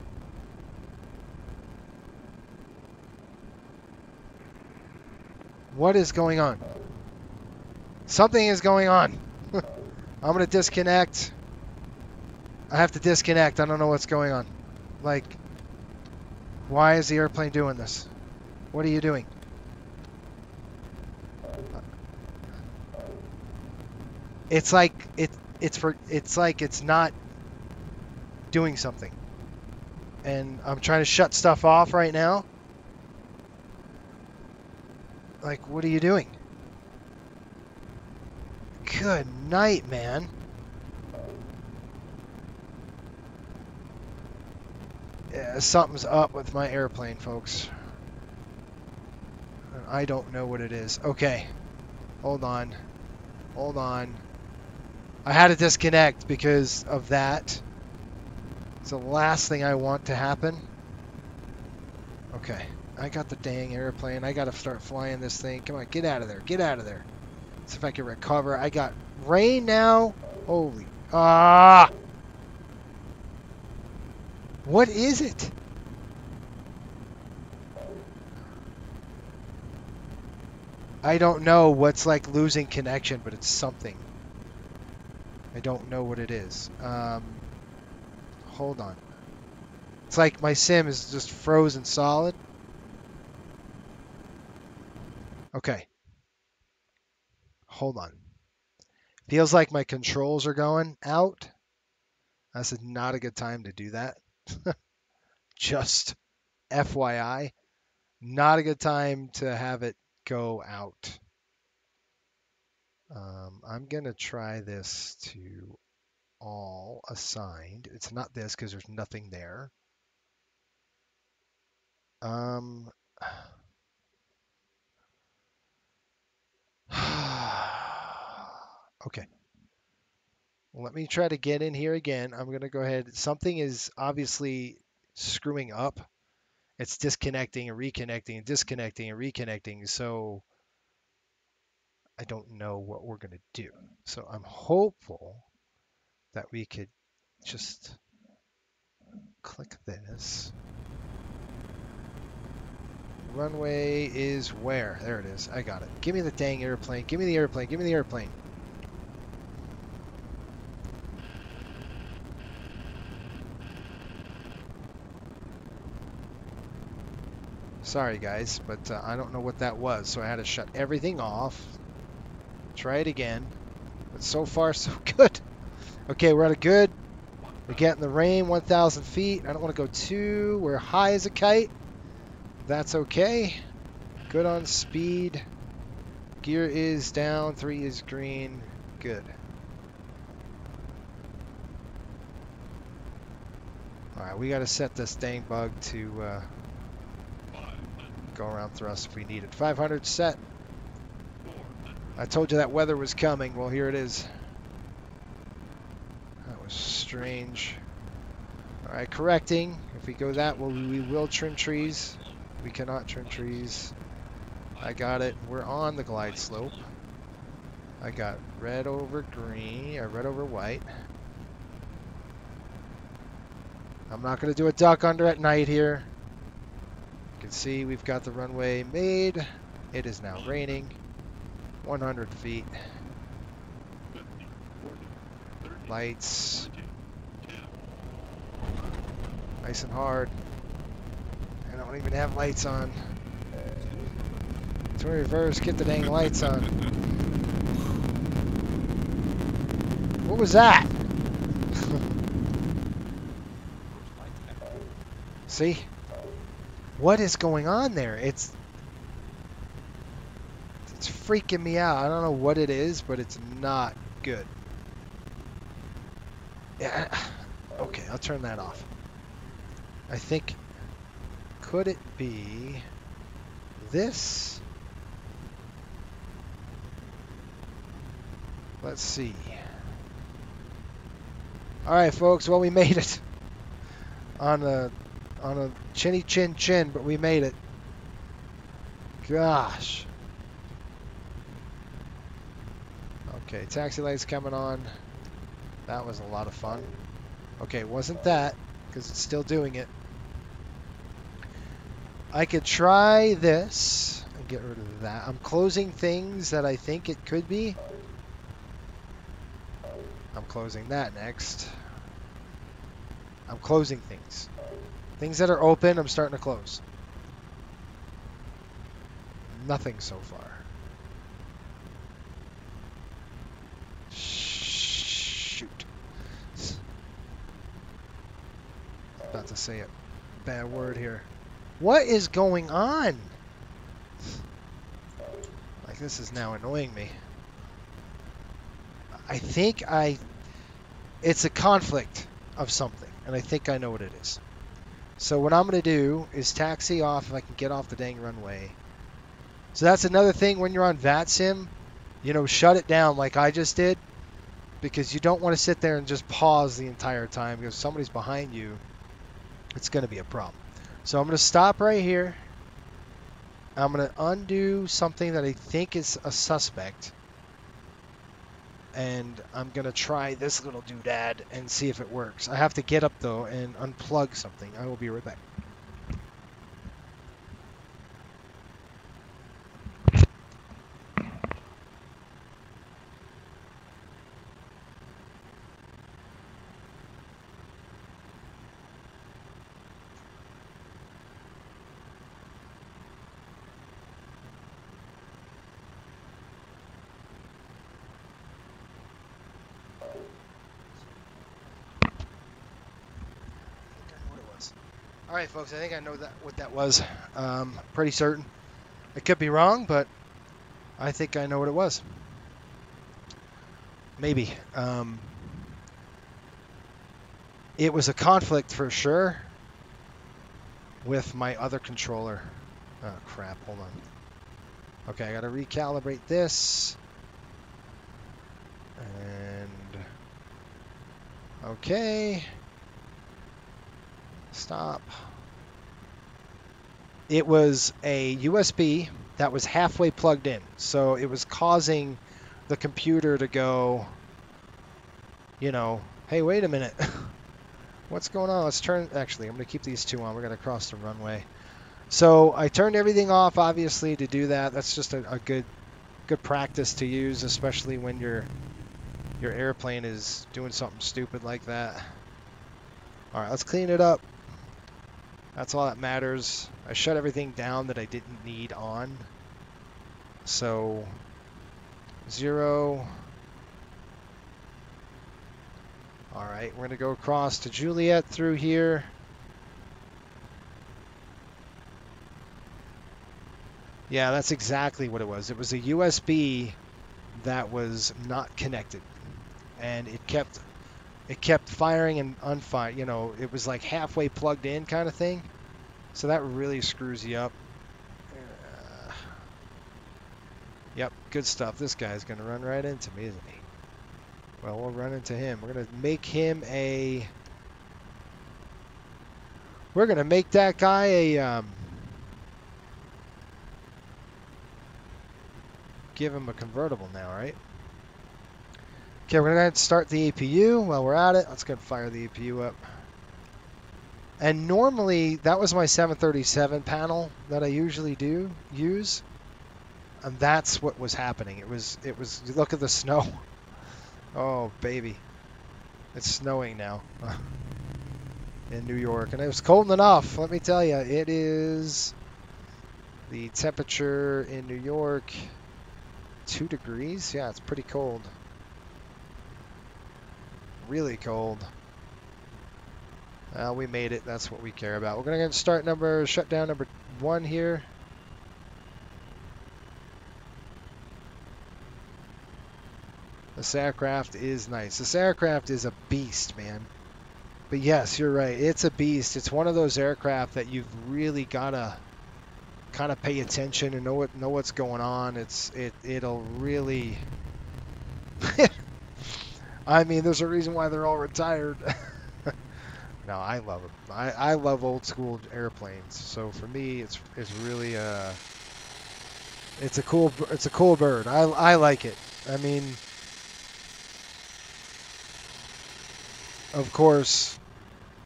What is going on? Something is going on. I'm going to disconnect. I have to disconnect. I don't know what's going on. Like, why is the airplane doing this? What are you doing? It's like it's like it's not doing something. And I'm trying to shut stuff off right now. Like, what are you doing? Good night, man. Yeah, something's up with my airplane, folks. I don't know what it is. Okay. Hold on. Hold on. I had to disconnect because of that. It's the last thing I want to happen. Okay. I got the dang airplane. I got to start flying this thing. Come on, get out of there. Get out of there. See if I can recover. I got rain now. Holy. Ah! What is it? I don't know what's like losing connection, but it's something. I don't know what it is. Hold on. It's like my sim is just frozen solid. Okay. Hold on. Feels like my controls are going out. That's not a good time to do that. Just FYI. Not a good time to have it go out. I'm going to try this to all assigned. It's not this because there's nothing there. Okay. Let me try to get in here again. I'm going to go ahead. Something is obviously screwing up. It's disconnecting and reconnecting and disconnecting and reconnecting. So I don't know what we're going to do. So I'm hopeful that we could just click this. Runway is where? There it is. I got it. Give me the dang airplane. Give me the airplane. Give me the airplane. Sorry guys, but I don't know what that was, so I had to shut everything off. Try it again. But so far, so good. Okay, we're at a good. We're getting the rain, 1,000 feet. I don't want to go too. We're high as a kite. That's okay. Good on speed. Gear is down. 3 is green. Good. Alright, we got to set this dang bug to go around thrust if we need it. 500 set. I told you that weather was coming. Well, here it is. That was strange. Alright, correcting. If we go that, we will trim trees. We cannot trim trees. I got it. We're on the glide slope. I got red over green, or red over white. I'm not going to do a duck under at night here. You can see we've got the runway made. It is now raining. 100 feet. Lights. Nice and hard. I don't even have lights on. To reverse, get the dang lights on. What was that? See? What is going on there? It's freaking me out. I don't know what it is, but it's not good. Yeah. Okay, I'll turn that off. I think, could it be this? Let's see. All right, folks. Well, we made it on a chinny chin chin, but we made it. Gosh. Okay, taxi lights coming on. That was a lot of fun. Okay, it wasn't that, because it's still doing it. I could try this and get rid of that. I'm closing things that I think it could be. I'm closing that next. I'm closing things. Things that are open, I'm starting to close. Nothing so far. Shoot. About to say a bad word here. What is going on? Like, this is now annoying me. I think it's a conflict of something, and I think I know what it is. So what I'm going to do is taxi off if I can get off the dang runway. So that's another thing when you're on VATSIM, you know, shut it down like I just did, because you don't want to sit there and just pause the entire time, because if somebody's behind you, it's going to be a problem. So I'm going to stop right here. I'm going to undo something that I think is a suspect. And I'm going to try this little doodad and see if it works. I have to get up, though, and unplug something. I will be right back. All right, folks, I think I know what that was. Pretty certain. I could be wrong, but I think I know what it was. Maybe. It was a conflict for sure with my other controller. Oh, crap. Hold on. Okay, I got to recalibrate this. And... okay. Stop. It was a USB that was halfway plugged in, so it was causing the computer to go, you know, hey, wait a minute. What's going on? Let's turn, actually, I'm going to keep these two on. We're going to cross the runway. So I turned everything off, obviously, to do that. That's just a good practice to use, especially when your airplane is doing something stupid like that. All right, let's clean it up. That's all that matters. I shut everything down that I didn't need on. So, 0. All right, we're going to go across to Juliet through here. Yeah, that's exactly what it was. It was a USB that was not connected. And it kept firing and unfiring. You know, it was like halfway plugged in kind of thing. So that really screws you up. Yep, good stuff. This guy's going to run right into me, isn't he? Well, we'll run into him. We're going to make him a... we're going to make that guy a... give him a convertible now, right? Okay, we're going to start the APU. While we're at it, let's go fire the APU up. And normally, that was my 737 panel that I usually use. And that's what was happening. It was, look at the snow. Oh, baby. It's snowing now in New York. And it was cold enough, let me tell you. It is the temperature in New York, 2 degrees. Yeah, it's pretty cold. Really cold. We made it. That's what we care about. We're going to shut down number 1 here. This aircraft is nice. This aircraft is a beast, man. But yes, you're right. It's a beast. It's one of those aircraft that you've really got to kind of pay attention and know what's going on. It'll really... I mean, there's a reason why they're all retired. No, I love them. I love old school airplanes. So for me, it's really it's a cool bird. I like it. I mean, of course,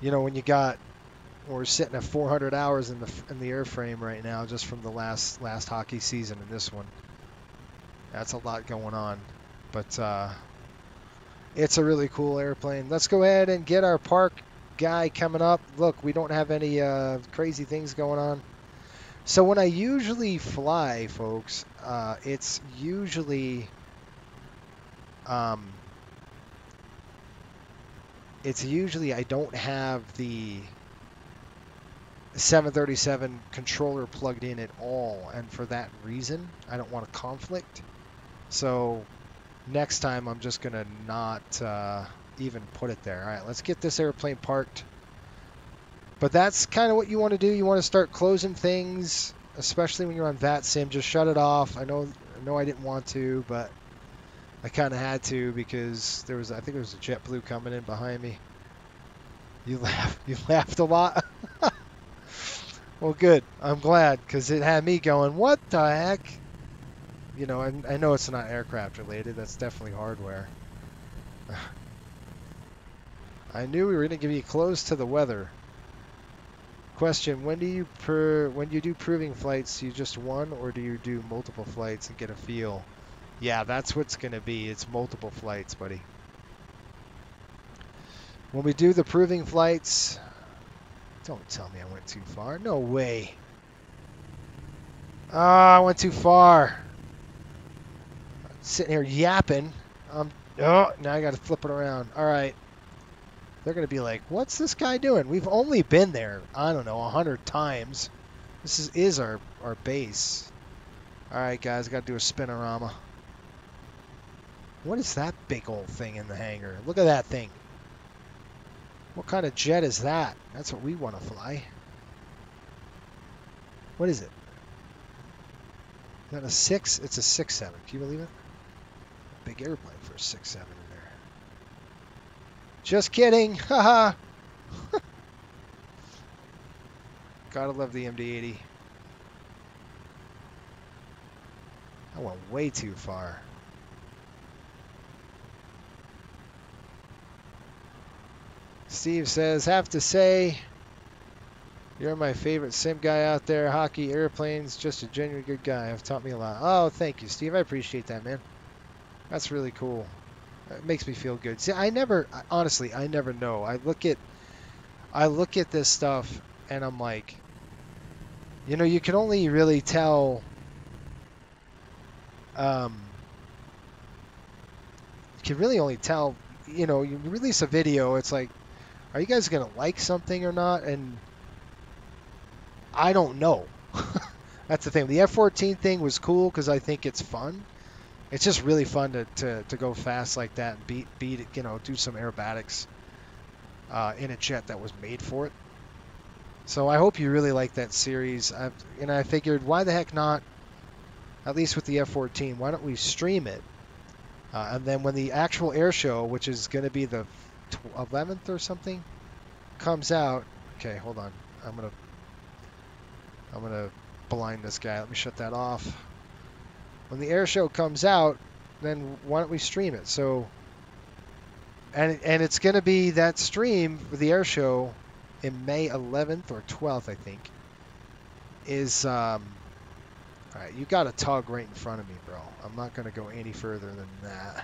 you know, when we're sitting at 400 hours in the airframe right now, just from the last hockey season and this one. That's a lot going on, but it's a really cool airplane. Let's go ahead and get our park guy coming up. Look, we don't have any crazy things going on. So when I usually fly, folks, it's usually I don't have the 737 controller plugged in at all, and for that reason, I don't want a conflict. So next time, I'm just gonna not even put it there. All right, let's get this airplane parked. But that's kind of what you want to do. You want to start closing things, especially when you're on VATSIM. Just shut it off. I know I didn't want to, but I kind of had to because I think there was a JetBlue coming in behind me. You laughed a lot. Well, good. I'm glad, because it had me going, what the heck? You know, I know it's not aircraft related. That's definitely hardware. I knew we were going to be close to the weather. Question: when do you do proving flights, do you just one, or do you do multiple flights and get a feel? Yeah, that's what's going to be. It's multiple flights, buddy. When we do the proving flights, don't tell me I went too far. No way. Ah, I went too far. I'm sitting here yapping. Oh, now I got to flip it around. All right. They're going to be like, what's this guy doing? We've only been there, I don't know, 100 times. This is our base. All right, guys, got to do a spinorama. What is that big old thing in the hangar? Look at that thing. What kind of jet is that? That's what we want to fly. What is it? Is that a 6? It's a 6.7. Can you believe it? Big airplane for a 6.7 in there. Just kidding. Haha. Gotta love the MD-80. I went way too far. Steve says, have to say, you're my favorite sim guy out there. Hockey, airplanes, just a genuine good guy. Have taught me a lot. Oh, thank you, Steve. I appreciate that, man. That's really cool. It makes me feel good. See, honestly, I never know. I look at this stuff and I'm like, you know, you can only really tell, you can really only tell, you know, you release a video, it's like, are you guys going to like something or not? And I don't know. That's the thing. The F-14 thing was cool because I think it's fun. It's just really fun to go fast like that and beat it, you know, do some aerobatics in a jet that was made for it. So I hope you really like that series. And I figured, why the heck not, at least with the F-14, why don't we stream it? And then when the actual air show, which is going to be the 11th or something, comes out. Okay, hold on. I'm gonna blind this guy. Let me shut that off. When the air show comes out, then why don't we stream it? So, and it's gonna be that stream for the air show in May 11th or 12th, I think. Is all right. You got a tug right in front of me, bro. I'm not gonna go any further than that.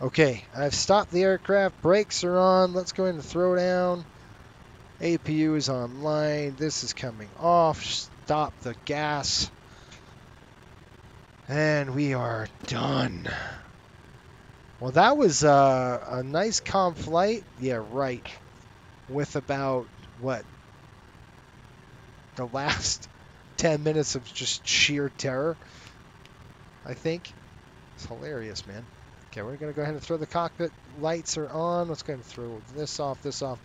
Okay, I've stopped the aircraft. Brakes are on. Let's go ahead and throw down. APU is online. This is coming off. Stop the gas. And we are done. Well, that was a nice calm flight. Yeah, right. with about, what, the last 10 minutes of just sheer terror, I think. It's hilarious, man. Okay, we're going to go ahead and throw the cockpit lights are on. Let's go ahead and throw this off, this off.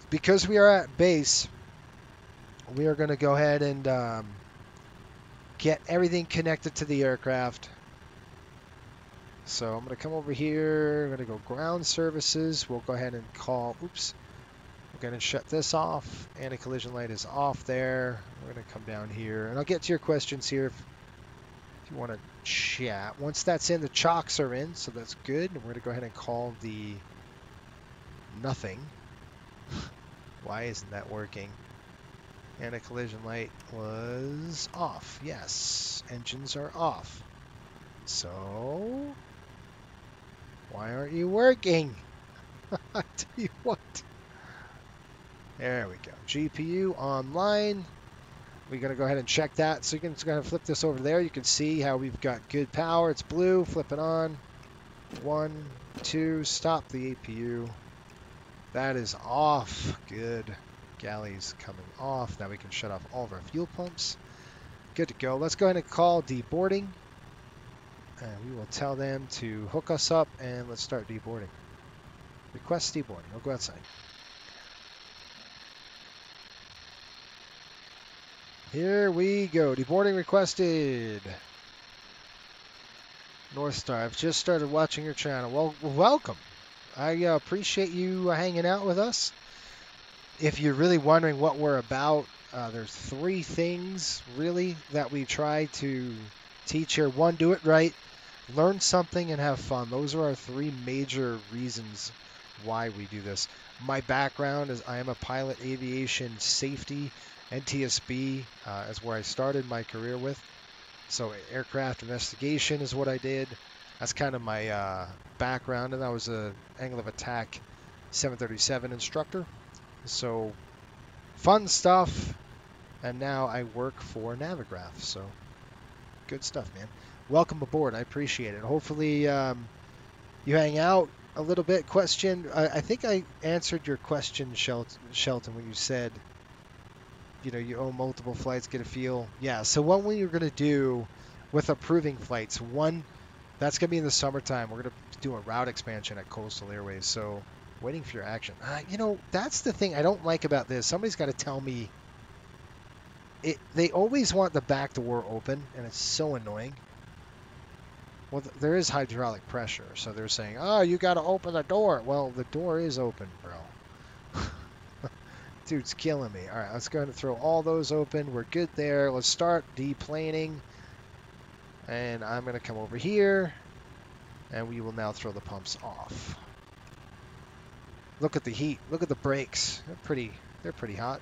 Because we are at base, we are going to go ahead and get everything connected to the aircraft. So I'm going to come over here. I'm going to go ground services. We'll go ahead and call, oops. We're going to shut this off. Anti-collision light is off there. We're going to come down here. And I'll get to your questions here if you want to chat. Once that's in, the chocks are in, so that's good. And we're going to go ahead and call the nothing. Why isn't that working? Anti-collision light was off. Yes, engines are off. So, why aren't you working? I tell you what. There we go. GPU online. We're going to go ahead and check that. So you can just go ahead and flip this over there. You can see how we've got good power. It's blue. Flip it on. 1, 2. Stop the APU. That is off. Good. Galley's coming off. Now we can shut off all of our fuel pumps. Good to go. Let's go ahead and call deboarding. And we will tell them to hook us up and let's start deboarding. Request deboarding. We'll go outside. Here we go. Deboarding requested. North Star, I've just started watching your channel. Well, welcome. I appreciate you hanging out with us. If you're really wondering what we're about, there's 3 things really that we try to teach here. 1, do it right, learn something, and have fun. Those are our 3 major reasons why we do this. My background is I am a pilot, aviation safety. NTSB is where I started my career with. So aircraft investigation is what I did. That's kind of my background, and I was an angle of attack 737 instructor. So fun stuff, and now I work for Navigraph. So good stuff, man. Welcome aboard. I appreciate it. Hopefully you hang out a little bit. Question. I think I answered your question, Shelton, when you said, you know, you own multiple flights, get a feel. Yeah, so what we're going to do with approving flights, one, that's going to be in the summertime. We're going to do a route expansion at Coastal Airways, so waiting for your action. You know, that's the thing I don't like about this. Somebody's got to tell me. They always want the back door open, and it's so annoying. Well, there is hydraulic pressure, so they're saying, oh, you got to open the door. Well, the door is open, bro. Dude's killing me. All right, let's go ahead and throw all those open. We're good there. Let's start deplaning. And I'm going to come over here, and we will now throw the pumps off. Look at the heat. Look at the brakes. They're pretty hot.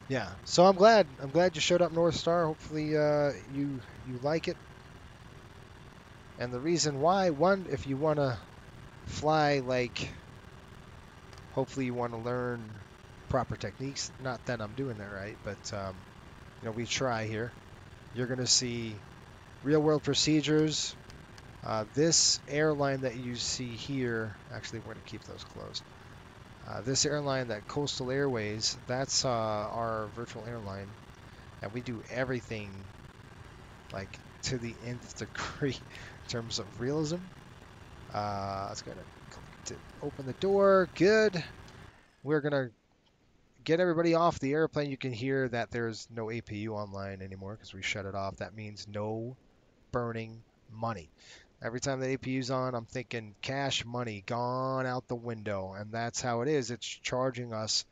Yeah. So I'm glad you showed up, North Star. Hopefully you like it. And the reason why, one, if you want to fly like. Hopefully you want to learn proper techniques. Not that I'm doing that right, but you know, we try here. You're going to see real-world procedures. This airline that you see here, actually, we're going to keep those closed. This airline, that Coastal Airways, that's our virtual airline, and we do everything like to the nth degree in terms of realism. Let's go ahead and to open the door. Good. We're gonna get everybody off the airplane. You can hear that there's no APU online anymore because we shut it off. That means no burning money. Every time the APU's on, I'm thinking cash money gone out the window, and that's how it is. It's charging us.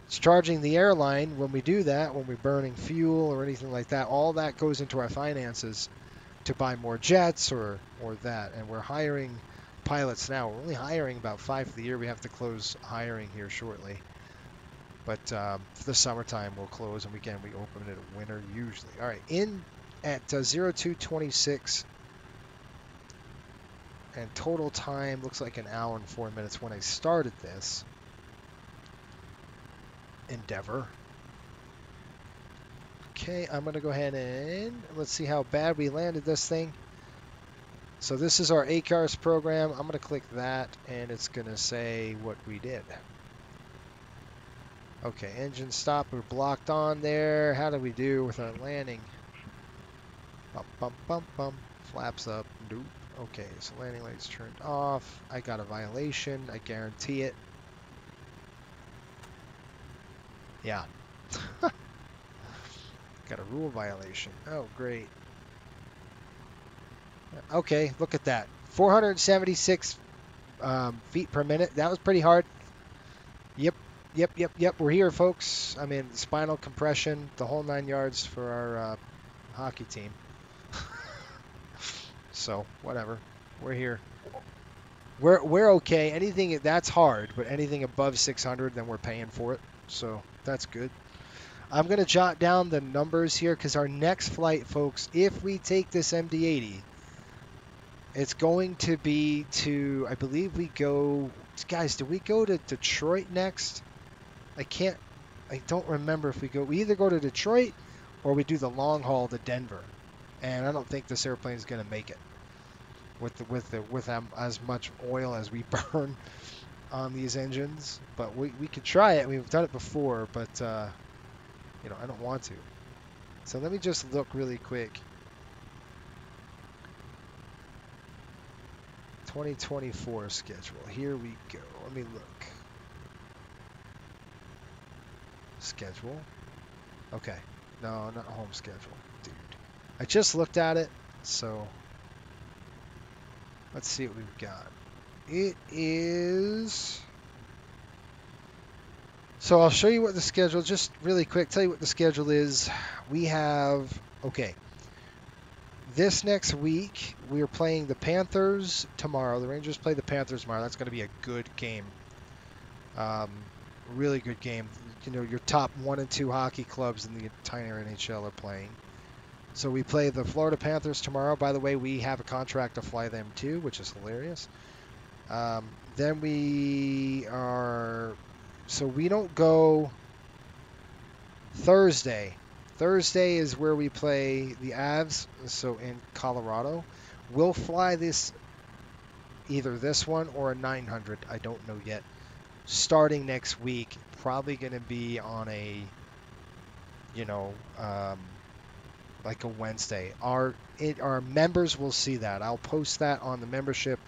It's charging the airline when we do that, when we're burning fuel or anything like that. All that goes into our finances to buy more jets or that, and we're hiring pilots now. We're only hiring about 5 for the year. We have to close hiring here shortly, but for the summertime we'll close, and we open it in winter usually. All right, in at 02:26, and total time looks like 1 hour and 4 minutes when I started this endeavor. Okay, I'm gonna go ahead and let's see how bad we landed this thing. So this is our ACARS program. I'm going to click that, and it's going to say what we did. Okay, engine stop. We're blocked on there. How do we do with our landing? Bum, bum, bum, bum. Flaps up. Nope. Okay, so landing lights turned off. I got a violation. I guarantee it. Yeah. Got a rule violation. Oh, great. Okay, look at that. 476 feet per minute. That was pretty hard. Yep. We're here, folks. I mean, spinal compression, the whole 9 yards for our hockey team. So, whatever. We're here. We're okay. Anything that's hard, but anything above 600, then we're paying for it. So, that's good. I'm going to jot down the numbers here because our next flight, folks, if we take this MD-80, it's going to be to, I believe we go, guys, do we go to Detroit next? I don't remember if we either go to Detroit or we do the long haul to Denver. And I don't think this airplane is going to make it with as much oil as we burn on these engines. But we could try it. We've done it before, but you know, I don't want to. So let me just look really quick. 2024 schedule. Here we go. Let me look. Schedule. Okay. No, not home schedule. Dude. I just looked at it, so let's see what we've got. It is... So I'll show you what the schedule, just really quick, tell you what the schedule is. We have, okay, this next week, we are playing the Panthers tomorrow. The Rangers play the Panthers tomorrow. That's going to be a good game. Really good game. You know, your top 1 and 2 hockey clubs in the entire NHL are playing. So we play the Florida Panthers tomorrow. By the way, we have a contract to fly them too, which is hilarious. Then we are... So we don't go Thursday. Thursday is where we play the Avs, so in Colorado. We'll fly this, either this one or a 900. I don't know yet. Starting next week, probably going to be on a, you know, like a Wednesday. Our members will see that. I'll post that on the membership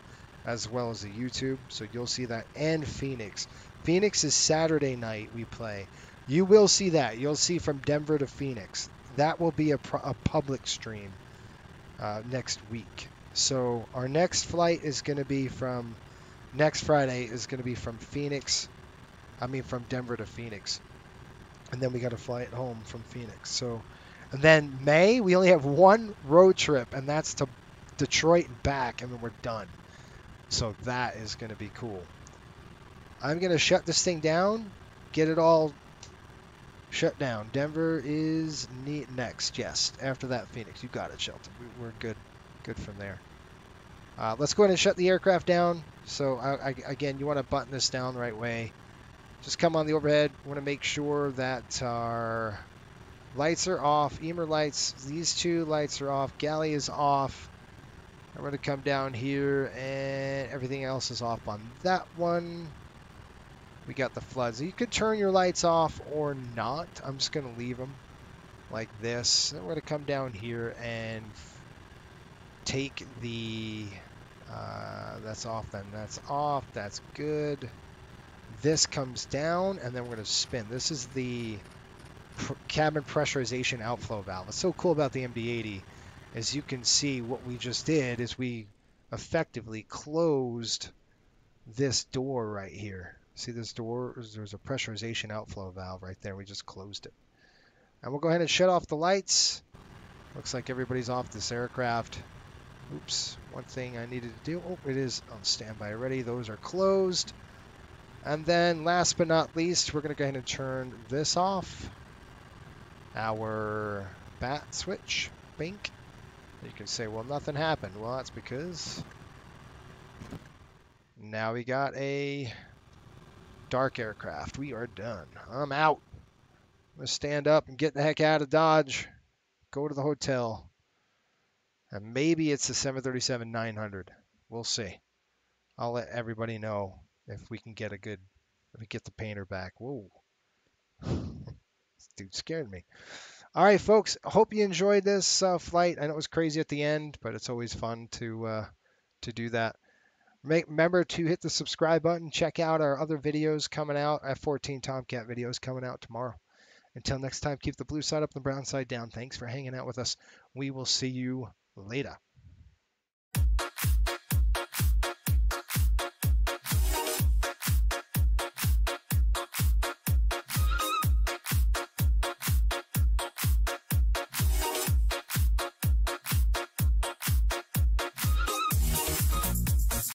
as well as the YouTube, so you'll see that. And Phoenix. Phoenix is Saturday night we play. You will see that. You'll see from Denver to Phoenix. That will be a public stream next week. So our next flight is going to be from, next Friday is going to be from from Denver to Phoenix. And then we got to fly it home from Phoenix. So, and then May, we only have one road trip, and that's to Detroit and back, and then we're done. So that is going to be cool. I'm going to shut this thing down, get it all shut down. Denver is next, yes. After that, Phoenix. You got it, Shelton. We're good from there. Let's go ahead and shut the aircraft down. So, again, you want to button this down the right way. Just come on the overhead. We want to make sure that our lights are off. Emer lights, these two lights are off. Galley is off. I'm going to come down here, and everything else is off on that one. We got the floods. You could turn your lights off or not. I'm just going to leave them like this. Then we're going to come down here and take the... that's off then. That's off. That's good. This comes down, and then we're going to spin. This is the cabin pressurization outflow valve. What's so cool about the MD-80 is you can see what we just did is we effectively closed this door right here. See this door? There's a pressurization outflow valve right there. We just closed it. And we'll go ahead and shut off the lights. Looks like everybody's off this aircraft. Oops, one thing I needed to do. Oh, it is on standby already. Those are closed. And then last but not least, we're going to go ahead and turn this off. Our bat switch, bink. You can say, well, nothing happened. Well, that's because now we got a dark aircraft. We are done. I'm out. I'm going to stand up and get the heck out of Dodge. Go to the hotel. And maybe it's the 737-900. We'll see. I'll let everybody know if we can get if we get the painter back. Whoa. This dude scared me. All right, folks. Hope you enjoyed this flight. I know it was crazy at the end, but it's always fun to do that. Remember to hit the subscribe button. Check out our other videos coming out. F-14 Tomcat videos coming out tomorrow. Until next time, keep the blue side up and the brown side down. Thanks for hanging out with us. We will see you later.